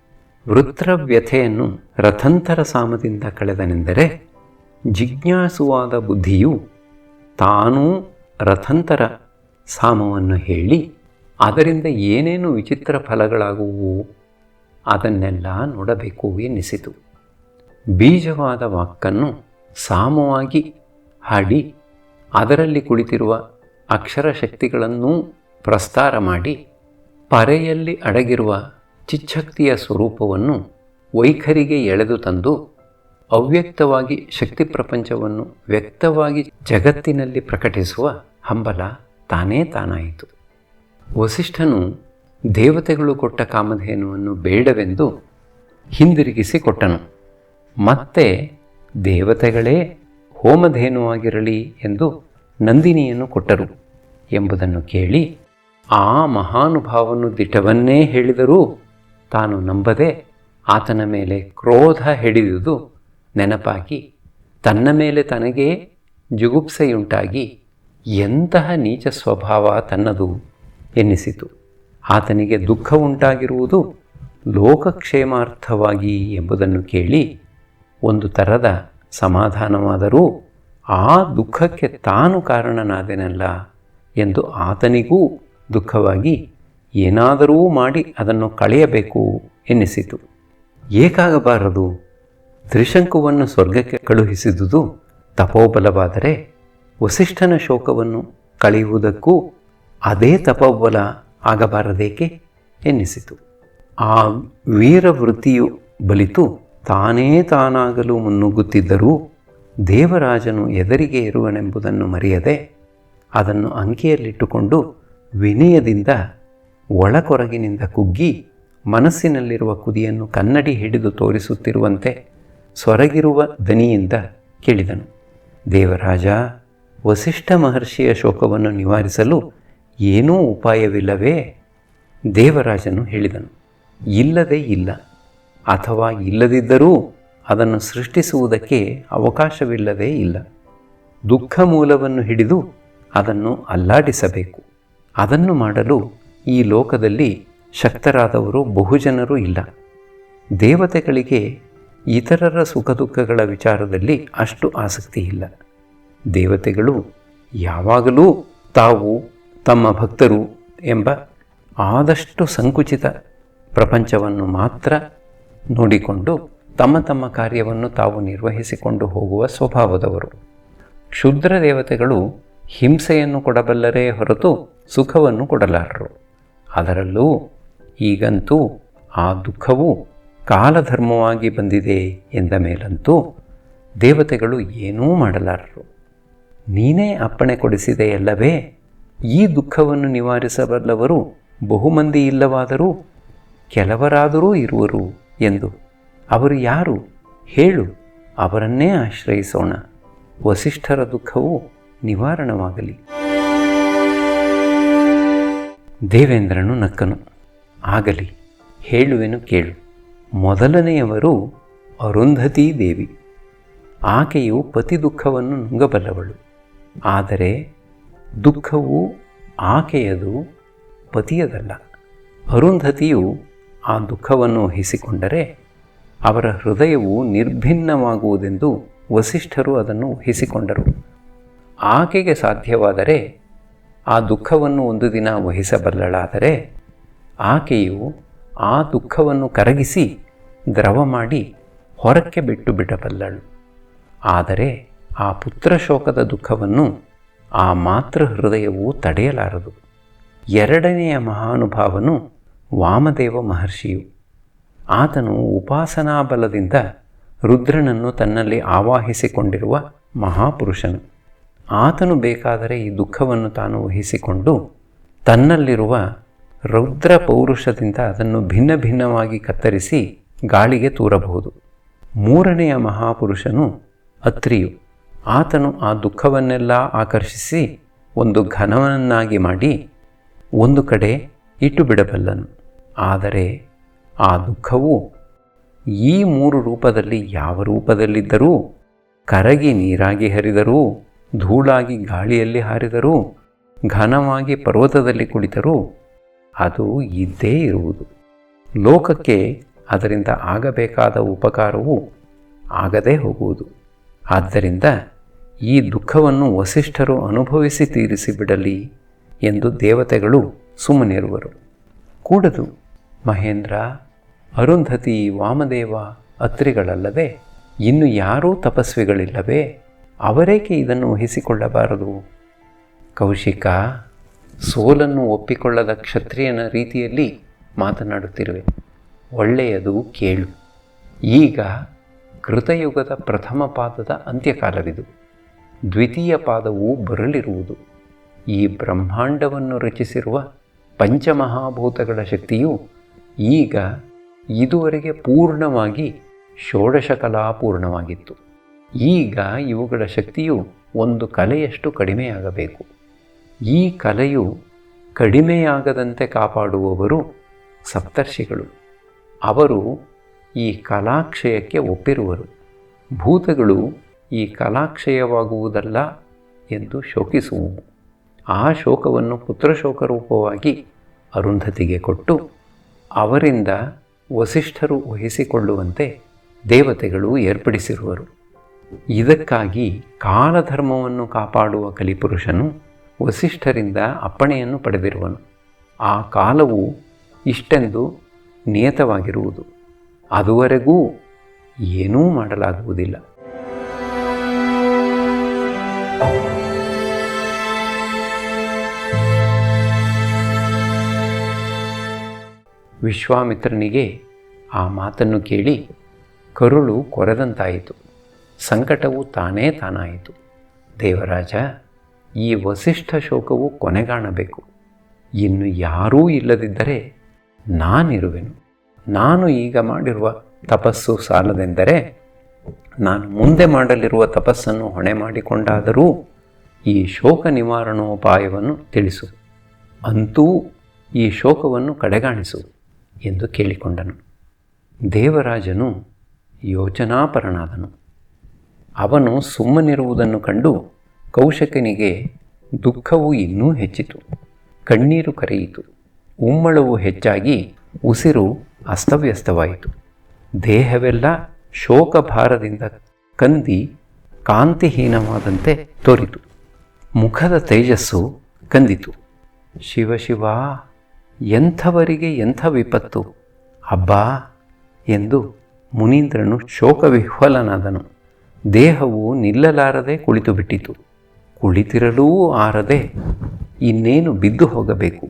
ವೃತ್ರವ್ಯಥೆಯನ್ನು ರಥಂತರ ಸಾಮದಿಂದ ಕಳೆದನೆಂದರೆ ಜಿಜ್ಞಾಸುವಾದ ಬುದ್ಧಿಯು ತಾನೂ ರಥಂತರ ಸಾಮವನ್ನು ಹೇಳಿ ಅದರಿಂದ ಏನೇನು ವಿಚಿತ್ರ ಫಲಗಳಾಗುವು ಅದನ್ನೆಲ್ಲ ನೋಡಬೇಕು ಎನ್ನಿಸಿತು. ಬೀಜವಾದ ವಾಕ್ಕನ್ನು ಸಾಮವಾಗಿ ಹಾಡಿ ಅದರಲ್ಲಿ ಕುಳಿತಿರುವ ಅಕ್ಷರಶಕ್ತಿಗಳನ್ನೂ ಪ್ರಸ್ತಾರ ಮಾಡಿ ಪರೆಯಲ್ಲಿ ಅಡಗಿರುವ ಚಿಚ್ಛಕ್ತಿಯ ಸ್ವರೂಪವನ್ನು ವೈಖರಿಗೆ ಎಳೆದು ತಂದು ಅವ್ಯಕ್ತವಾಗಿ ಶಕ್ತಿ ಪ್ರಪಂಚವನ್ನು ವ್ಯಕ್ತವಾಗಿ ಜಗತ್ತಿನಲ್ಲಿ ಪ್ರಕಟಿಸುವ ಹಂಬಲ ತಾನೇ ತಾನಾಯಿತು. ವಸಿಷ್ಠನು ದೇವತೆಗಳು ಕೊಟ್ಟ ಕಾಮಧೇನುವನ್ನು ಬೇಡವೆಂದು ಹಿಂದಿರುಗಿಸಿ ಕೊಟ್ಟನು. ಮತ್ತೆ ದೇವತೆಗಳೇ ಹೋಮಧೇನುವಾಗಿರಲಿ ಎಂದು ನಂದಿನಿಯನ್ನು ಕೊಟ್ಟರು ಎಂಬುದನ್ನು ಕೇಳಿ ಆ ಮಹಾನುಭಾವನು ದಿಟವನ್ನೇ ಹೇಳಿದರೂ ತಾನು ನಂಬದೆ ಆತನ ಮೇಲೆ ಕ್ರೋಧ ಹಿಡಿದುದು ನೆನಪಾಗಿ ತನ್ನ ಮೇಲೆ ತನಗೇ ಜುಗುಪ್ಸೆಯುಂಟಾಗಿ ಎಂತಹ ನೀಚ ಸ್ವಭಾವ ತನ್ನದು ಎನ್ನಿಸಿತು. ಆತನಿಗೆ ದುಃಖ ಉಂಟಾಗಿರುವುದು ಲೋಕಕ್ಷೇಮಾರ್ಥವಾಗಿ ಎಂಬುದನ್ನು ಕೇಳಿ ಒಂದು ಥರದ ಸಮಾಧಾನವಾದರೂ ಆ ದುಃಖಕ್ಕೆ ತಾನು ಕಾರಣನಾದೆನಲ್ಲ ಎಂದು ಆತನಿಗೂ ದುಃಖವಾಗಿ ಏನಾದರೂ ಮಾಡಿ ಅದನ್ನು ಕಳೆಯಬೇಕು ಎನ್ನಿಸಿತು. ಏಕಾಗಬಾರದು. ತ್ರಿಶಂಕುವನ್ನು ಸ್ವರ್ಗಕ್ಕೆ ಕಳುಹಿಸಿದುದು ತಪೋಬಲವಾದರೆ ವಸಿಷ್ಠನ ಶೋಕವನ್ನು ಕಳೆಯುವುದಕ್ಕೂ ಅದೇ ತಪೋಬಲ ಆಗಬಾರದೇಕೆ ಎನ್ನಿಸಿತು. ಆ ವೀರವೃತ್ತಿಯು ಬಲಿತು ತಾನೇ ತಾನಾಗಲು ಮುನ್ನುಗ್ಗುತ್ತಿದ್ದರೂ ದೇವರಾಜನು ಎದುರಿಗೆ ಇರುವನೆಂಬುದನ್ನು ಮರೆಯದೆ ಅದನ್ನು ಅಂಕೆಯಲ್ಲಿಟ್ಟುಕೊಂಡು ವಿನಯದಿಂದ ಒಳಕೊರಗಿನಿಂದ ಕುಗ್ಗಿ ಮನಸ್ಸಿನಲ್ಲಿರುವ ಕುದಿಯನ್ನು ಕನ್ನಡಿ ಹಿಡಿದು ತೋರಿಸುತ್ತಿರುವಂತೆ ಸೊರಗಿರುವ ದನಿಯಿಂದ ಕೇಳಿದನು. ದೇವರಾಜ, ವಸಿಷ್ಠ ಮಹರ್ಷಿಯ ಶೋಕವನ್ನು ನಿವಾರಿಸಲು ಏನೂ ಉಪಾಯವಿಲ್ಲವೇ? ದೇವರಾಜನು ಹೇಳಿದನು, ಇಲ್ಲದೇ ಇಲ್ಲ, ಅಥವಾ ಇಲ್ಲದಿದ್ದರೂ ಅದನ್ನು ಸೃಷ್ಟಿಸುವುದಕ್ಕೆ ಅವಕಾಶವಿಲ್ಲದೇ ಇಲ್ಲ. ದುಃಖ ಮೂಲವನ್ನು ಹಿಡಿದು ಅದನ್ನು ಅಲ್ಲಾಡಿಸಬೇಕು. ಅದನ್ನು ಮಾಡಲು ಈ ಲೋಕದಲ್ಲಿ ಶಕ್ತರಾದವರು ಬಹುಜನರು ಇಲ್ಲ. ದೇವತೆಗಳಿಗೆ ಇತರರ ಸುಖ ದುಃಖಗಳ ವಿಚಾರದಲ್ಲಿ ಅಷ್ಟು ಆಸಕ್ತಿ ಇಲ್ಲ. ದೇವತೆಗಳು ಯಾವಾಗಲೂ ತಾವು ತಮ್ಮ ಭಕ್ತರು ಎಂಬ ಆದಷ್ಟು ಸಂಕುಚಿತ ಪ್ರಪಂಚವನ್ನು ಮಾತ್ರ ನೋಡಿಕೊಂಡು ತಮ್ಮ ತಮ್ಮ ಕಾರ್ಯವನ್ನು ತಾವು ನಿರ್ವಹಿಸಿಕೊಂಡು ಹೋಗುವ ಸ್ವಭಾವದವರು. ಕ್ಷುದ್ರ ದೇವತೆಗಳು ಹಿಂಸೆಯನ್ನು ಕೊಡಬಲ್ಲರೇ ಹೊರತು ಸುಖವನ್ನು ಕೊಡಲಾರರು. ಅದರಲ್ಲೂ ಈಗಂತೂ ಆ ದುಃಖವು ಕಾಲಧರ್ಮವಾಗಿ ಬಂದಿದೆ ಎಂದ ಮೇಲಂತೂ ದೇವತೆಗಳು ಏನೂ ಮಾಡಲಾರರು. ನೀನೇ ಅಪ್ಪಣೆ ಕೊಡಿಸಿದೆಯಲ್ಲವೇ, ಈ ದುಃಖವನ್ನು ನಿವಾರಿಸಬಲ್ಲವರು ಬಹುಮಂದಿ ಇಲ್ಲವಾದರೂ ಕೆಲವರಾದರೂ ಇರುವರು ಎಂದು. ಅವರು ಯಾರು ಹೇಳು, ಅವರನ್ನೇ ಆಶ್ರಯಿಸೋಣ. ವಸಿಷ್ಠರ ದುಃಖವು ನಿವಾರಣವಾಗಲಿ. ದೇವೇಂದ್ರನು ನಕ್ಕನು. ಆಗಲಿ, ಹೇಳುವೆನು ಕೇಳು. ಮೊದಲನೆಯವರು ಅರುಂಧತೀ ದೇವಿ. ಆಕೆಯು ಪತಿ ದುಃಖವನ್ನು ನುಂಗಬಲ್ಲವಳು. ಆದರೆ ದುಃಖವು ಆಕೆಯದು, ಪತಿಯದಲ್ಲ. ಅರುಂಧತಿಯು ಆ ದುಃಖವನ್ನು ವಹಿಸಿಕೊಂಡರೆ ಅವರ ಹೃದಯವು ನಿರ್ಭಿನ್ನವಾಗುವುದೆಂದು ವಸಿಷ್ಠರು ಅದನ್ನು ವಹಿಸಿಕೊಂಡರು. ಆಕೆಗೆ ಸಾಧ್ಯವಾದರೆ ಆ ದುಃಖವನ್ನು ಒಂದು ದಿನ ವಹಿಸಬಲ್ಲಳಾದರೆ ಆಕೆಯು ಆ ದುಃಖವನ್ನು ಕರಗಿಸಿ ದ್ರವ ಮಾಡಿ ಹೊರಕ್ಕೆ ಬಿಟ್ಟು ಬಿಡಬಲ್ಲಳು. ಆದರೆ ಆ ಪುತ್ರಶೋಕದ ದುಃಖವನ್ನು ಆ ಮಾತೃ ಹೃದಯವು ತಡೆಯಲಾರದು. ಎರಡನೆಯ ಮಹಾನುಭಾವನು ವಾಮದೇವ ಮಹರ್ಷಿಯು. ಆತನು ಉಪಾಸನಾ ಬಲದಿಂದ ರುದ್ರನನ್ನು ತನ್ನಲ್ಲಿ ಆವಾಹಿಸಿಕೊಂಡಿರುವ ಮಹಾಪುರುಷನು. ಆತನು ಬೇಕಾದರೆ ಈ ದುಃಖವನ್ನು ತಾನು ವಹಿಸಿಕೊಂಡು ತನ್ನಲ್ಲಿರುವ ರುದ್ರ ಪೌರುಷದಿಂದ ಅದನ್ನು ಭಿನ್ನ ಭಿನ್ನವಾಗಿ ಕತ್ತರಿಸಿ ಗಾಳಿಗೆ ತೂರಬಹುದು. ಮೂರನೆಯ ಮಹಾಪುರುಷನು ಅತ್ರಿಯು. ಆತನು ಆ ದುಃಖವನ್ನೆಲ್ಲ ಆಕರ್ಷಿಸಿ ಒಂದು ಘನವನ್ನಾಗಿ ಮಾಡಿ ಒಂದು ಕಡೆ ಇಟ್ಟು ಬಿಡಬಲ್ಲನು. ಆದರೆ ಆ ದುಃಖವು ಈ ಮೂರು ರೂಪದಲ್ಲಿ ಯಾವ ರೂಪದಲ್ಲಿದ್ದರೂ, ಕರಗಿ ನೀರಾಗಿ ಹರಿದರೂ, ಧೂಳಾಗಿ ಗಾಳಿಯಲ್ಲಿ ಹಾರಿದರೂ, ಘನವಾಗಿ ಪರ್ವತದಲ್ಲಿ ಕುಳಿತರೂ ಅದು ಇದ್ದೇ ಇರುವುದು. ಲೋಕಕ್ಕೆ ಅದರಿಂದ ಆಗಬೇಕಾದ ಉಪಕಾರವು ಆಗದೇ ಹೋಗುವುದು. ಆದ್ದರಿಂದ ಈ ದುಃಖವನ್ನು ವಸಿಷ್ಠರು ಅನುಭವಿಸಿ ತೀರಿಸಿಬಿಡಲಿ ಎಂದು ದೇವತೆಗಳು ಸುಮ್ಮನಿರುವರು. ಕೂಡದು ಮಹೇಂದ್ರ, ಅರುಂಧತಿ, ವಾಮದೇವ, ಅತ್ರಿಗಳಲ್ಲದೆ ಇನ್ನು ಯಾರೂ ತಪಸ್ವಿಗಳಿಲ್ಲವೇ? ಅವರೇಕೆ ಇದನ್ನು ವಹಿಸಿಕೊಳ್ಳಬಾರದು? ಕೌಶಿಕ, ಸೋಲನ್ನು ಒಪ್ಪಿಕೊಳ್ಳದ ಕ್ಷತ್ರಿಯನ ರೀತಿಯಲ್ಲಿ ಮಾತನಾಡುತ್ತಿರುವೆ. ಒಳ್ಳೆಯದು, ಕೇಳು. ಈಗ ಕೃತಯುಗದ ಪ್ರಥಮ ಪಾದದ ಅಂತ್ಯಕಾಲವಿದು. ದ್ವಿತೀಯ ಪಾದವು ಬರಲಿರುವುದು. ಈ ಬ್ರಹ್ಮಾಂಡವನ್ನು ರಚಿಸಿರುವ ಪಂಚಮಹಾಭೂತಗಳ ಶಕ್ತಿಯು ಈಗ ಇದುವರೆಗೆ ಪೂರ್ಣವಾಗಿ ಷೋಡಶಕಲಾಪೂರ್ಣವಾಗಿತ್ತು. ಈಗ ಇವುಗಳ ಶಕ್ತಿಯು ಒಂದು ಕಲೆಯಷ್ಟು ಕಡಿಮೆಯಾಗಬೇಕು. ಈ ಕಲೆಯು ಕಡಿಮೆಯಾಗದಂತೆ ಕಾಪಾಡುವವರು ಸಪ್ತರ್ಷಿಗಳು. ಅವರು ಈ ಕಲಾಕ್ಷಯಕ್ಕೆ ಒಪ್ಪಿರುವರು. ಭೂತಗಳು ಈ ಕಲಾಕ್ಷಯವಾಗುವುದಲ್ಲ ಎಂದು ಶೋಕಿಸುವು. ಆ ಶೋಕವನ್ನು ಪುತ್ರಶೋಕ ರೂಪವಾಗಿ ಅರುಂಧತಿಗೆ ಕೊಟ್ಟು ಅವರಿಂದ ವಸಿಷ್ಠರು ವಹಿಸಿಕೊಳ್ಳುವಂತೆ ದೇವತೆಗಳು ಏರ್ಪಡಿಸಿರುವರು. ಇದಕ್ಕಾಗಿ ಕಾಲಧರ್ಮವನ್ನು ಕಾಪಾಡುವ ಕಲಿಪುರುಷನು ವಸಿಷ್ಠರಿಂದ ಅಪ್ಪಣೆಯನ್ನು ಪಡೆದಿರುವನು. ಆ ಕಾಲವು ಇಷ್ಟೆಂದು ನಿಯತವಾಗಿರುವುದು. ಅದುವರೆಗೂ ಏನೂ ಮಾಡಲಾಗುವುದಿಲ್ಲ. ವಿಶ್ವಾಮಿತ್ರನಿಗೆ ಆ ಮಾತನ್ನು ಕೇಳಿ ಕರುಳು ಕೊರೆದಂತಾಯಿತು. ಸಂಕಟವು ತಾನೇ ತಾನಾಯಿತು. ದೇವರಾಜ, ಈ ವಸಿಷ್ಠ ಶೋಕವು ಕೊನೆಗಾಣಬೇಕು. ಇನ್ನು ಯಾರೂ ಇಲ್ಲದಿದ್ದರೆ ನಾನಿರುವೆನು. ನಾನು ಈಗ ಮಾಡಿರುವ ತಪಸ್ಸು ಸಾಲದೆಂದರೆ ನಾನು ಮುಂದೆ ಮಾಡಲಿರುವ ತಪಸ್ಸನ್ನು ಹೊಣೆ ಮಾಡಿಕೊಂಡಾದರೂ ಈ ಶೋಕ ನಿವಾರಣೋಪಾಯವನ್ನು ತಿಳಿಸು. ಅಂತೂ ಈ ಶೋಕವನ್ನು ಕಡೆಗಾಣಿಸು ಎಂದು ಕೇಳಿಕೊಂಡನು. ದೇವರಾಜನು ಯೋಚನಾಪರನಾದನು. ಅವನು ಸುಮ್ಮನಿರುವುದನ್ನು ಕಂಡು ಕೌಶಿಕನಿಗೆ ದುಃಖವು ಇನ್ನೂ ಹೆಚ್ಚಿತು. ಕಣ್ಣೀರು ಕರೆಯಿತು. ಉಮ್ಮಳವು ಹೆಚ್ಚಾಗಿ ಉಸಿರು ಅಸ್ತವ್ಯಸ್ತವಾಯಿತು. ದೇಹವೆಲ್ಲ ಶೋಕಭಾರದಿಂದ ಕಂದಿ ಕಾಂತಿಹೀನವಾದಂತೆ ತೋರಿತು. ಮುಖದ ತೇಜಸ್ಸು ಕಂದಿತು. ಶಿವ, ಎಂಥವರಿಗೆ ಎಂಥ ವಿಪತ್ತು! ಅಬ್ಬಾ ಎಂದು ಮುನೀಂದ್ರನು ಶೋಕವಿಹ್ವಲನಾದನು. ದೇಹವು ನಿಲ್ಲಲಾರದೆ ಕುಳಿತು ಬಿಟ್ಟಿತು. ಕುಳಿತಿರಲೂ ಆರದೆ ಇನ್ನೇನು ಬಿದ್ದು ಹೋಗಬೇಕು.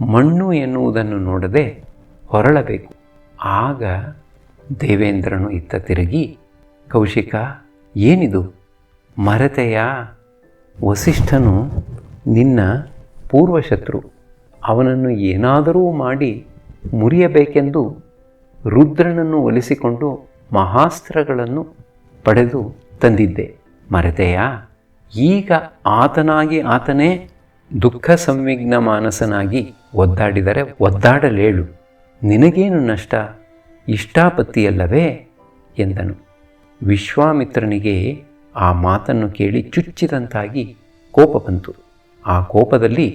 ಮಣ್ಣು ಎನ್ನುವುದನ್ನು ನೋಡದೆ ಹೊರಳಬೇಕು. ಆಗ ದೇವೇಂದ್ರನು ಇತ್ತ ತಿರುಗಿ, ಕೌಶಿಕ, ಏನಿದು? ಮರೆತೆಯಾ? ವಸಿಷ್ಠನು ನಿನ್ನ ಪೂರ್ವಶತ್ರು. ಅವನನ್ನು ಏನಾದರೂ ಮಾಡಿ ಮುರಿಯಬೇಕೆಂದು ರುದ್ರನನ್ನು ಒಲಿಸಿಕೊಂಡು ಮಹಾಸ್ತ್ರಗಳನ್ನು ಪಡೆದು ತಂದಿದ್ದೆ. ಮರೆತೆಯಾ? ಈಗ ಆತನೇ ದುಃಖ ಸಂವಿಘ್ನ ಮಾನಸನಾಗಿ ಒದ್ದಾಡಿದರೆ ಒದ್ದಾಡಲೇಳು. ನಿನಗೇನು ನಷ್ಟ, ಇಷ್ಟಾಪತ್ತಿಯಲ್ಲವೇ ಎಂದನು. ವಿಶ್ವಾಮಿತ್ರನಿಗೆ ಆ ಮಾತನ್ನು ಕೇಳಿ ಚುಚ್ಚಿದಂತಾಗಿ ಕೋಪ ಬಂತು. ಆ ಕೋಪದಲ್ಲಿ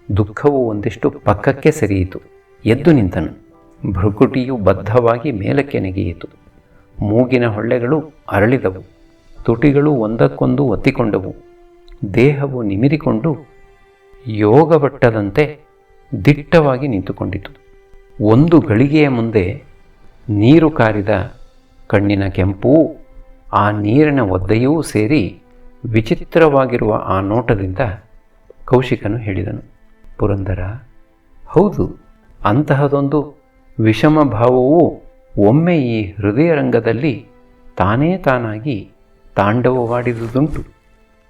ದುಃಖವು ಒಂದಿಷ್ಟು ಪಕ್ಕಕ್ಕೆ ಸರಿಯಿತು. ಎದ್ದು ನಿಂತನು. ಭೃಕುಟಿಯು ಬದ್ಧವಾಗಿ ಮೇಲಕ್ಕೆ ನೆಗೆಯಿತು. ಮೂಗಿನ ಹೊಳ್ಳೆಗಳು ಅರಳಿದವು. ತುಟಿಗಳು ಒಂದಕ್ಕೊಂದು ಒತ್ತಿಕೊಂಡವು. ದೇಹವು ನಿಮಿರಿಕೊಂಡು ಯೋಗವಟ್ಟದಂತೆ ದಿಟ್ಟವಾಗಿ ನಿಂತುಕೊಂಡಿತು. ಒಂದು ಗಳಿಗೆಯ ಮುಂದೆ ನೀರು ಕಾರಿದ ಕಣ್ಣಿನ ಕೆಂಪೂ ಆ ನೀರಿನ ಒದ್ದೆಯೂ ಸೇರಿ ವಿಚಿತ್ರವಾಗಿರುವ ಆ ನೋಟದಿಂದ ಕೌಶಿಕನು ಹೇಳಿದನು, ಪುರಂದರ, ಹೌದು, ಅಂತಹದೊಂದು ವಿಷಮ ಭಾವವು ಒಮ್ಮೆ ಈ ಹೃದಯರಂಗದಲ್ಲಿ ತಾನೇ ತಾನಾಗಿ ತಾಂಡವವಾಡಿದುದುಂಟು.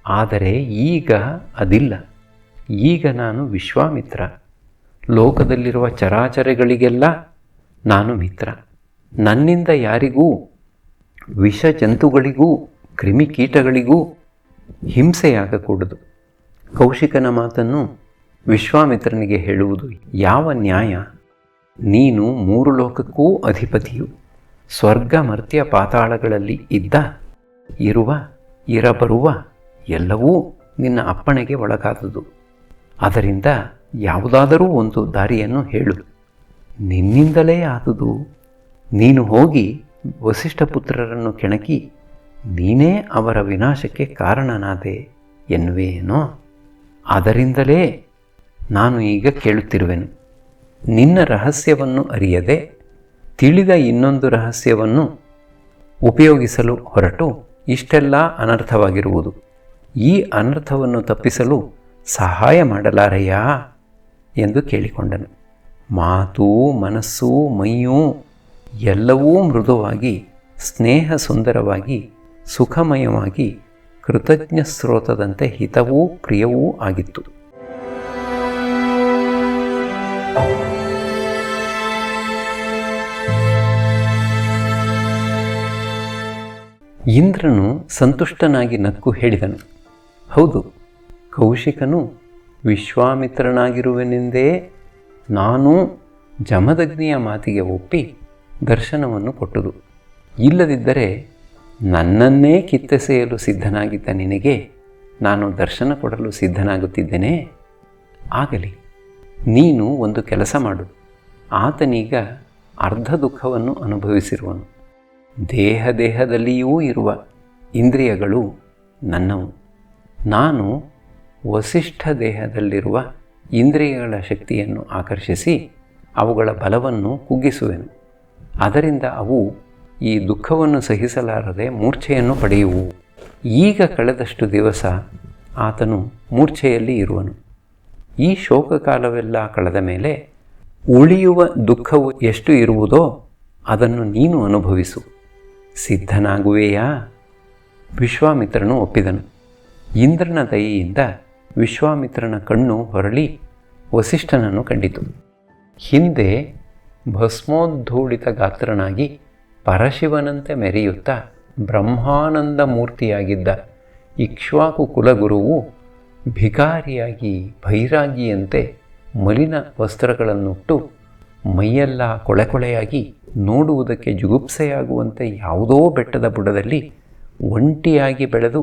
ಆದರೆ ಈಗ ಅದಿಲ್ಲ. ಈಗ ನಾನು ವಿಶ್ವಾಮಿತ್ರ. ಲೋಕದಲ್ಲಿರುವ ಚರಾಚರಗಳಿಗೆಲ್ಲ ನಾನು ಮಿತ್ರ. ನನ್ನಿಂದ ಯಾರಿಗೂ, ವಿಷ ಜಂತುಗಳಿಗೂ ಕ್ರಿಮಿಕೀಟಗಳಿಗೂ ಹಿಂಸೆಯಾಗಕೂಡದು. ಕೌಶಿಕನ ಮಾತನ್ನು ವಿಶ್ವಾಮಿತ್ರನಿಗೆ ಹೇಳುವುದು ಯಾವ ನ್ಯಾಯ? ನೀನು 3 ಲೋಕಕ್ಕೂ ಅಧಿಪತಿಯು. ಸ್ವರ್ಗ ಮರ್ತ್ಯ ಪಾತಾಳಗಳಲ್ಲಿ ಇರುವ ಇರಬರುವ ಎಲ್ಲವೂ ನಿನ್ನ ಅಪ್ಪಣೆಗೆ ಒಳಗಾದುದು. ಅದರಿಂದ ಯಾವುದಾದರೂ ಒಂದು ದಾರಿಯನ್ನು ಹೇಳು. ನಿನ್ನಿಂದಲೇ ಆದುದು. ನೀನು ಹೋಗಿ ವಸಿಷ್ಠ ಪುತ್ರರನ್ನು ಕೆಣಕಿ ನೀನೇ ಅವರ ವಿನಾಶಕ್ಕೆ ಕಾರಣನಾದೆ ಎನ್ನುವೇನೋ? ಅದರಿಂದಲೇ ನಾನು ಈಗ ಕೇಳುತ್ತಿರುವೆನು. ನಿನ್ನ ರಹಸ್ಯವನ್ನು ಅರಿಯದೆ ತಿಳಿದ ಇನ್ನೊಂದು ರಹಸ್ಯವನ್ನು ಉಪಯೋಗಿಸಲು ಹೊರಟು ಇಷ್ಟೆಲ್ಲ ಅನರ್ಥವಾಗಿರುವುದು. ಈ ಅನರ್ಥವನ್ನು ತಪ್ಪಿಸಲು ಸಹಾಯ ಮಾಡಲಾರೆಯಾ ಎಂದು ಕೇಳಿಕೊಂಡನು. ಮಾತು, ಮನಸ್ಸು, ಮೈಯೂ ಎಲ್ಲವೂ ಮೃದುವಾಗಿ, ಸ್ನೇಹ ಸುಂದರವಾಗಿ, ಸುಖಮಯವಾಗಿ, ಕೃತಜ್ಞ ಸ್ರೋತದಂತೆ ಹಿತವೂ ಪ್ರಿಯವೂ ಆಗಿತ್ತು. ಇಂದ್ರನು ಸಂತುಷ್ಟನಾಗಿ ನಕ್ಕು ಹೇಳಿದನು, ಹೌದು, ಕೌಶಿಕನು ವಿಶ್ವಾಮಿತ್ರನಾಗಿರುವೆನೆಂದೇ ನಾನೂ ಜಮದಗ್ನಿಯ ಮಾತಿಗೆ ಒಪ್ಪಿ ದರ್ಶನವನ್ನು ಕೊಟ್ಟುದು. ಇಲ್ಲದಿದ್ದರೆ ನನ್ನನ್ನೇ ಕಿತ್ತೆಸೆಯಲು ಸಿದ್ಧನಾಗಿದ್ದ ನಿನಗೆ ನಾನು ದರ್ಶನ ಕೊಡಲು ಸಿದ್ಧನಾಗುತ್ತಿದ್ದೇನೆ. ಆಗಲಿ, ನೀನು ಒಂದು ಕೆಲಸ ಮಾಡು. ಆತನೀಗ ಅರ್ಧ ದುಃಖವನ್ನು ಅನುಭವಿಸಿರುವನು. ದೇಹದಲ್ಲಿಯೂ ಇರುವ ಇಂದ್ರಿಯಗಳು ನನ್ನವು. ನಾನು ವಸಿಷ್ಠ ದೇಹದಲ್ಲಿರುವ ಇಂದ್ರಿಯಗಳ ಶಕ್ತಿಯನ್ನು ಆಕರ್ಷಿಸಿ ಅವುಗಳ ಬಲವನ್ನು ಕುಗ್ಗಿಸುವೆನು. ಅದರಿಂದ ಅವು ಈ ದುಃಖವನ್ನು ಸಹಿಸಲಾರದೆ ಮೂರ್ಛೆಯನ್ನು ಪಡೆಯುವು. ಈಗ ಕಳೆದಷ್ಟು ದಿವಸ ಆತನು ಮೂರ್ಛೆಯಲ್ಲಿ ಇರುವನು. ಈ ಶೋಕಕಾಲವೆಲ್ಲ ಕಳೆದ ಮೇಲೆ ಉಳಿಯುವ ದುಃಖವು ಎಷ್ಟು ಇರುವುದೋ ಅದನ್ನು ನೀನು ಅನುಭವಿಸು. ಸಿದ್ಧನಾಗುವೆಯಾ? ವಿಶ್ವಾಮಿತ್ರನು ಒಪ್ಪಿದನು. ಇಂದ್ರನ ದಯೆಯಿಂದ ವಿಶ್ವಾಮಿತ್ರನ ಕಣ್ಣು ಹೊರಳಿ ವಸಿಷ್ಠನನ್ನು ಕಂಡಿತು. ಹಿಂದೆ ಭಸ್ಮೋದ್ಧೂಳಿತ ಗಾತ್ರನಾಗಿ ಪರಶಿವನಂತೆ ಮೆರೆಯುತ್ತಾ ಬ್ರಹ್ಮಾನಂದ ಮೂರ್ತಿಯಾಗಿದ್ದ ಇಕ್ಷ್ವಾಕು ಕುಲಗುರುವು ಭಿಕಾರಿಯಾಗಿ ಭೈರಾಗಿಯಂತೆ ಮಲಿನ ವಸ್ತ್ರಗಳನ್ನುಟ್ಟು ಮೈಯೆಲ್ಲ ಕೊಳೆಕೊಳೆಯಾಗಿ ನೋಡುವುದಕ್ಕೆ ಜುಗುಪ್ಸೆಯಾಗುವಂತೆ ಯಾವುದೋ ಬೆಟ್ಟದ ಬುಡದಲ್ಲಿ ಒಂಟಿಯಾಗಿ ಬೆಳೆದು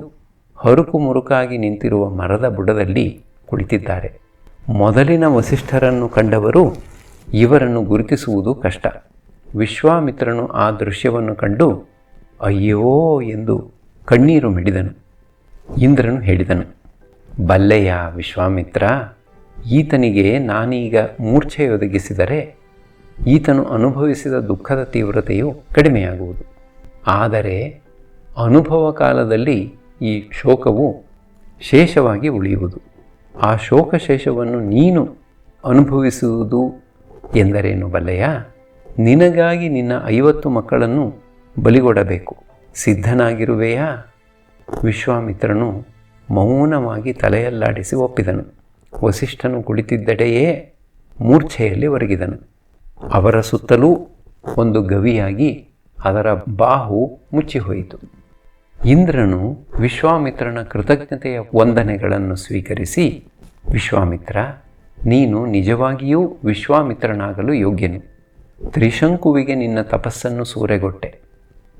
ಹರುಕು ಮುರುಕಾಗಿ ನಿಂತಿರುವ ಮರದ ಬುಡದಲ್ಲಿ ಕುಳಿತಿದ್ದಾರೆ. ಮೊದಲಿನ ವಸಿಷ್ಠರನ್ನು ಕಂಡವರು ಇವರನ್ನು ಗುರುತಿಸುವುದು ಕಷ್ಟ. ವಿಶ್ವಾಮಿತ್ರನು ಆ ದೃಶ್ಯವನ್ನು ಕಂಡು ಅಯ್ಯೋ ಎಂದು ಕಣ್ಣೀರು ಮಿಡಿದನು. ಇಂದ್ರನು ಹೇಳಿದನು, ಬಲ್ಲೆಯ ವಿಶ್ವಾಮಿತ್ರ, ಈತನಿಗೆ ನಾನೀಗ ಮೂರ್ಛೆಯೊದಗಿಸಿದರೆ ಈತನು ಅನುಭವಿಸಿದ ದುಃಖದ ತೀವ್ರತೆಯು ಕಡಿಮೆಯಾಗುವುದು. ಆದರೆ ಅನುಭವ ಕಾಲದಲ್ಲಿ ಈ ಶೋಕವು ಶೇಷವಾಗಿ ಉಳಿಯುವುದು. ಆ ಶೋಕಶೇಷವನ್ನು ನೀನು ಅನುಭವಿಸುವುದು ಎಂದರೇನು ಬಲ್ಲೆಯ? ನಿನಗಾಗಿ ನಿನ್ನ 50 ಮಕ್ಕಳನ್ನು ಬಲಿಗೊಡಬೇಕು. ಸಿದ್ಧನಾಗಿರುವೆಯಾ? ವಿಶ್ವಾಮಿತ್ರನು ಮೌನವಾಗಿ ತಲೆಯಲ್ಲಾಡಿಸಿ ಒಪ್ಪಿದನು. ವಸಿಷ್ಠನು ಕುಳಿತಿದ್ದೆಡೆಯೇ ಮೂರ್ಛೆಯಲ್ಲಿ ಒರಗಿದನು. ಅವರ ಸುತ್ತಲೂ ಒಂದು ಗವಿಯಾಗಿ ಅದರ ಬಾಹು ಮುಚ್ಚಿಹೋಯಿತು. ಇಂದ್ರನು ವಿಶ್ವಾಮಿತ್ರನ ಕೃತಜ್ಞತೆಯ ವಂದನೆಗಳನ್ನು ಸ್ವೀಕರಿಸಿ, ವಿಶ್ವಾಮಿತ್ರ, ನೀನು ನಿಜವಾಗಿಯೂ ವಿಶ್ವಾಮಿತ್ರನಾಗಲು ಯೋಗ್ಯನು. ತ್ರಿಶಂಕುವಿಗೆ ನಿನ್ನ ತಪಸ್ಸನ್ನು ಸೂರೆಗೊಟ್ಟೆ.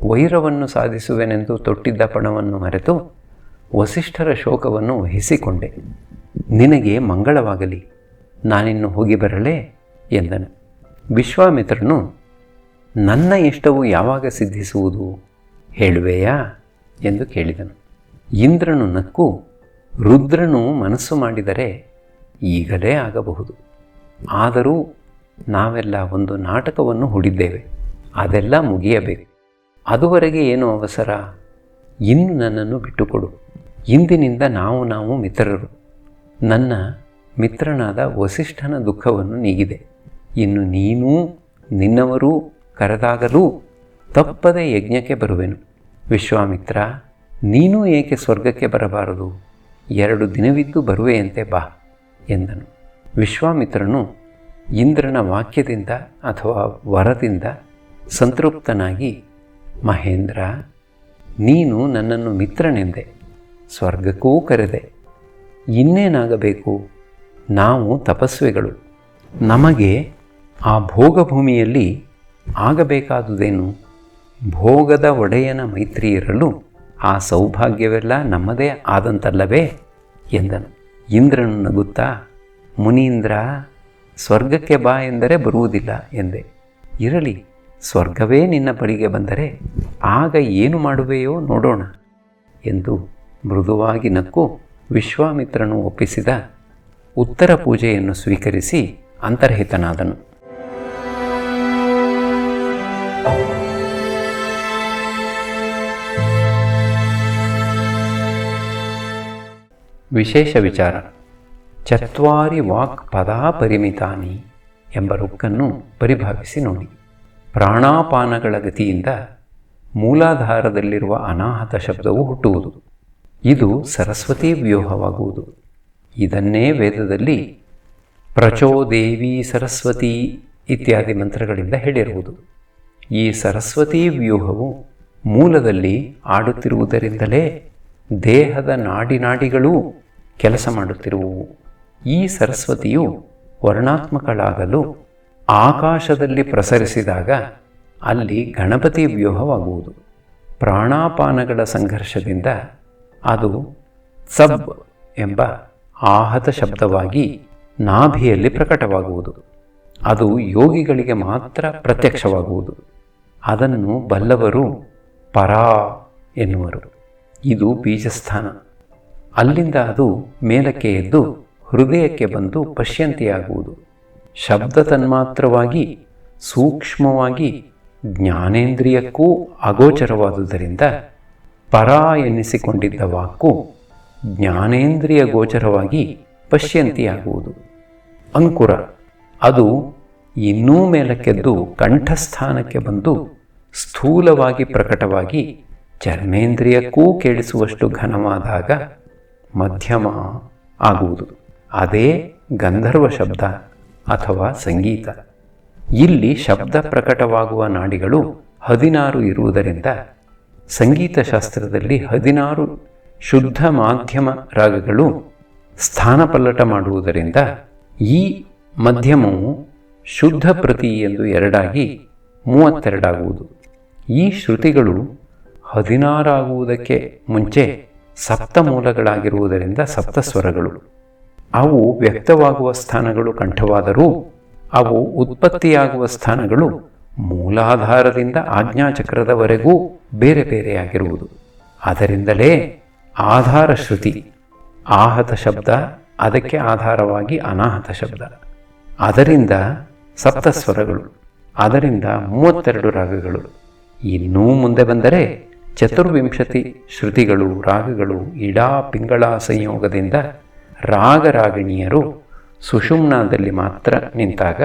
ವೈರವನ್ನು ಸಾಧಿಸುವೆನೆಂದು ತೊಟ್ಟಿದ್ದ ಪಣವನ್ನು ಮರೆತು ವಸಿಷ್ಠರ ಶೋಕವನ್ನು ವಹಿಸಿಕೊಂಡೆ. ನಿನಗೆ ಮಂಗಳವಾಗಲಿ, ನಾನಿನ್ನು ಹೋಗಿ ಬರಲೇ ಎಂದನು. ವಿಶ್ವಾಮಿತ್ರನು, ನನ್ನ ಇಷ್ಟವು ಯಾವಾಗ ಸಿದ್ಧಿಸುವುದು ಹೇಳುವೆಯಾ ಎಂದು ಕೇಳಿದನು. ಇಂದ್ರನು ನಕ್ಕು, ರುದ್ರನು ಮನಸ್ಸು ಮಾಡಿದರೆ ಈಗಲೇ ಆಗಬಹುದು. ಆದರೂ ನಾವೆಲ್ಲ ಒಂದು ನಾಟಕವನ್ನು ಹೂಡಿದ್ದೇವೆ, ಅದೆಲ್ಲ ಮುಗಿಯಬೇಕು. ಅದುವರೆಗೆ ಏನು ಅವಸರ? ಇನ್ನು ನನ್ನನ್ನು ಬಿಟ್ಟುಕೊಡು. ಇಂದಿನಿಂದ ನಾವು ಮಿತ್ರರು. ನನ್ನ ಮಿತ್ರನಾದ ವಸಿಷ್ಠನ ದುಃಖವನ್ನು ನೀಗಿದೆ. ಇನ್ನು ನೀನೂ ನಿನ್ನವರೂ ಕರೆದಾಗಲೂ ತಪ್ಪದೆ ಯಜ್ಞಕ್ಕೆ ಬರುವೆನು. ವಿಶ್ವಾಮಿತ್ರ, ನೀನೂ ಏಕೆ ಸ್ವರ್ಗಕ್ಕೆ ಬರಬಾರದು? 2 ದಿನವಿದ್ದು ಬರುವೆಯಂತೆ ಬಾ ಎಂದನು. ವಿಶ್ವಾಮಿತ್ರನು ಇಂದ್ರನ ವಾಕ್ಯದಿಂದ ಅಥವಾ ವರದಿಂದ ಸಂತೃಪ್ತನಾಗಿ, ಮಹೇಂದ್ರ, ನೀನು ನನ್ನನ್ನು ಮಿತ್ರನೆಂದೆ, ಸ್ವರ್ಗಕ್ಕೂ ಕರೆದೆ. ಇನ್ನೇನಾಗಬೇಕು? ನಾವು ತಪಸ್ವಿಗಳು. ನಮಗೆ ಆ ಭೋಗಭೂಮಿಯಲ್ಲಿ ಆಗಬೇಕಾದುದೇನು? ಭೋಗದ ಒಡೆಯನ ಮೈತ್ರಿ ಇರಲು ಆ ಸೌಭಾಗ್ಯವೆಲ್ಲ ನಮ್ಮದೇ ಆದಂತಲ್ಲವೇ ಎಂದನು. ಇಂದ್ರನು ನಗುತ್ತಾ, ಮುನೀಂದ್ರ, ಸ್ವರ್ಗಕ್ಕೆ ಬಾ ಎಂದರೆ ಬರುವುದಿಲ್ಲ ಎಂದೆ. ಇರಲಿ, ಸ್ವರ್ಗವೇ ನಿನ್ನ ಬಳಿಗೆ ಬಂದರೆ ಆಗ ಏನು ಮಾಡುವೆಯೋ ನೋಡೋಣ ಎಂದು ಮೃದುವಾಗಿ ನಕ್ಕು ವಿಶ್ವಾಮಿತ್ರನು ಒಪ್ಪಿಸಿದ ಉತ್ತರ ಪೂಜೆಯನ್ನು ಸ್ವೀಕರಿಸಿ ಅಂತರ್ಹಿತನಾದನು. ವಿಶೇಷ ವಿಚಾರ: ಚತ್ವಾರಿ ವಾಕ್ ಪದಾ ಪರಿಮಿತಾನಿ ಎಂಬ ರುಕ್ಕನ್ನು ಪರಿಭಾವಿಸಿ ನೋಡಿ. ಪ್ರಾಣಾಪಾನಗಳ ಗತಿಯಿಂದ ಮೂಲಾಧಾರದಲ್ಲಿರುವ ಅನಾಹತ ಶಬ್ದವು ಹುಟ್ಟುವುದು. ಇದು ಸರಸ್ವತಿ ವ್ಯೂಹವಾಗುವುದು. ಇದನ್ನೇ ವೇದದಲ್ಲಿ ಪ್ರಚೋದೇವಿ ಸರಸ್ವತಿ ಇತ್ಯಾದಿ ಮಂತ್ರಗಳಿಂದ ಹೇಳಿರುವುದು. ಈ ಸರಸ್ವತಿ ವ್ಯೂಹವು ಮೂಲದಲ್ಲಿ ಆಡುತ್ತಿರುವುದರಿಂದಲೇ ದೇಹದ ನಾಡಿನಾಡಿಗಳೂ ಕೆಲಸ ಮಾಡುತ್ತಿರುವುವು. ಈ ಸರಸ್ವತಿಯು ವರ್ಣಾತ್ಮಕಳಾಗಲು ಆಕಾಶದಲ್ಲಿ ಪ್ರಸರಿಸಿದಾಗ ಅಲ್ಲಿ ಗಣಪತಿ ವ್ಯೂಹವಾಗುವುದು. ಪ್ರಾಣಾಪಾನಗಳ ಸಂಘರ್ಷದಿಂದ ಅದು ಸಬ್ ಎಂಬ ಆಹತ ಶಬ್ದವಾಗಿ ನಾಭಿಯಲ್ಲಿ ಪ್ರಕಟವಾಗುವುದು. ಅದು ಯೋಗಿಗಳಿಗೆ ಮಾತ್ರ ಪ್ರತ್ಯಕ್ಷವಾಗುವುದು. ಅದನ್ನು ಬಲ್ಲವರು ಪರಾ ಎನ್ನುವರು. ಇದು ಬೀಜಸ್ಥಾನ. ಅಲ್ಲಿಂದ ಅದು ಮೇಲಕ್ಕೆ ಎದ್ದು ಹೃದಯಕ್ಕೆ ಬಂದು ಪಶ್ಯಂತಿಯಾಗುವುದು. ಶಬ್ದ ತನ್ಮಾತ್ರವಾಗಿ ಸೂಕ್ಷ್ಮವಾಗಿ ಜ್ಞಾನೇಂದ್ರಿಯಕ್ಕೂ ಅಗೋಚರವಾದುದರಿಂದ ಪರಾ ಎನ್ನಿಸಿಕೊಂಡಿದ್ದ ವಾಕು ಜ್ಞಾನೇಂದ್ರಿಯ ಗೋಚರವಾಗಿ ಪಶ್ಯಂತಿಯಾಗುವುದು. ಅಂಕುರ, ಅದು ಇನ್ನೂ ಮೇಲಕ್ಕೆದ್ದು ಕಂಠಸ್ಥಾನಕ್ಕೆ ಬಂದು ಸ್ಥೂಲವಾಗಿ ಪ್ರಕಟವಾಗಿ ಚರ್ಮೇಂದ್ರಿಯಕ್ಕೂ ಕೇಳಿಸುವಷ್ಟು ಘನವಾದಾಗ ಮಧ್ಯಮ ಆಗುವುದು. ಅದೇ ಗಂಧರ್ವ ಶಬ್ದ ಅಥವಾ ಸಂಗೀತ. ಇಲ್ಲಿ ಶಬ್ದ ಪ್ರಕಟವಾಗುವ ನಾಡಿಗಳು 16 ಇರುವುದರಿಂದ ಸಂಗೀತ ಶಾಸ್ತ್ರದಲ್ಲಿ 16 ಶುದ್ಧ ಮಾಧ್ಯಮ ರಾಗಗಳು ಸ್ಥಾನಪಲ್ಲಟ ಮಾಡುವುದರಿಂದ ಈ ಮಧ್ಯಮವು ಶುದ್ಧ ಪ್ರತಿ ಎಂದು 2 ಆಗಿ 32 ಆಗುವುದು. ಈ ಶ್ರುತಿಗಳು 16 ಆಗುವುದಕ್ಕೆ ಮುಂಚೆ ಸಪ್ತಮೂಲಗಳಾಗಿರುವುದರಿಂದ ಸಪ್ತಸ್ವರಗಳು. ಅವು ವ್ಯಕ್ತವಾಗುವ ಸ್ಥಾನಗಳು ಕಂಠವಾದರೂ ಅವು ಉತ್ಪತ್ತಿಯಾಗುವ ಸ್ಥಾನಗಳು ಮೂಲಾಧಾರದಿಂದ ಆಜ್ಞಾಚಕ್ರದವರೆಗೂ ಬೇರೆ ಬೇರೆಯಾಗಿರುವುದು. ಅದರಿಂದಲೇ ಆಧಾರ ಶ್ರುತಿ ಆಹತ ಶಬ್ದ, ಅದಕ್ಕೆ ಆಧಾರವಾಗಿ ಅನಾಹತ ಶಬ್ದ. ಅದರಿಂದ ಸಪ್ತಸ್ವರಗಳು, ಅದರಿಂದ 32 ರಾಗಗಳು. ಇನ್ನೂ ಮುಂದೆ ಬಂದರೆ 24 ಶ್ರುತಿಗಳು, ರಾಗಗಳು, ಇಡಾ ಪಿಂಗಳ ಸಂಯೋಗದಿಂದ ರಾಗರಾಗಿಣಿಯರು ಸುಷುಮ್ನಾದಲ್ಲಿ ಮಾತ್ರ ನಿಂತಾಗ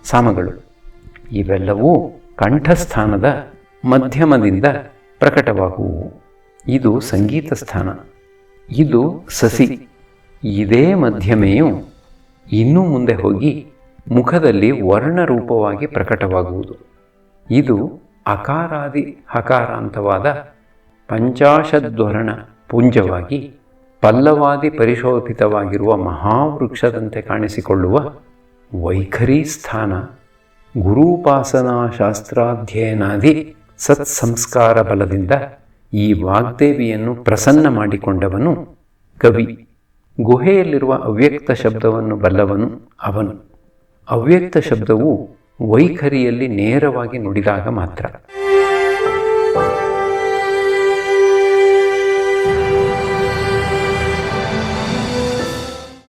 ಸಾಮಗಳು. ಇವೆಲ್ಲವೂ ಕಂಠಸ್ಥಾನದ ಮಧ್ಯಮದಿಂದ ಪ್ರಕಟವಾಗುವು. ಇದು ಸಂಗೀತ ಸ್ಥಾನ. ಇದು ಸಸಿ. ಇದೇ ಮಧ್ಯಮೆಯು ಇನ್ನೂ ಮುಂದೆ ಹೋಗಿ ಮುಖದಲ್ಲಿ ವರ್ಣರೂಪವಾಗಿ ಪ್ರಕಟವಾಗುವುದು. ಇದು ಅಕಾರಾದಿ ಹಕಾರಾಂತವಾದ ಪಂಚಾಶದ್ವರ್ಣ ಪುಂಜವಾಗಿ ಪಲ್ಲವಾದಿ ಪರಿಶೋಭಿತವಾಗಿರುವ ಮಹಾವೃಕ್ಷದಂತೆ ಕಾಣಿಸಿಕೊಳ್ಳುವ ವೈಖರಿ ಸ್ಥಾನ ಗುರೂಪಾಸನಾ ಶಾಸ್ತ್ರಾಧ್ಯಯನಾದಿ ಸತ್ಸಂಸ್ಕಾರ ಬಲದಿಂದ ಈ ವಾಗ್ದೇವಿಯನ್ನು ಪ್ರಸನ್ನ ಮಾಡಿಕೊಂಡವನು ಕವಿ. ಗುಹೆಯಲ್ಲಿರುವ ಅವ್ಯಕ್ತ ಶಬ್ದವನ್ನು ಬಲ್ಲವನು ಅವನು. ಅವ್ಯಕ್ತ ಶಬ್ದವು ವೈಖರಿಯಲ್ಲಿ ನೇರವಾಗಿ ನುಡಿದಾಗ ಮಾತ್ರ.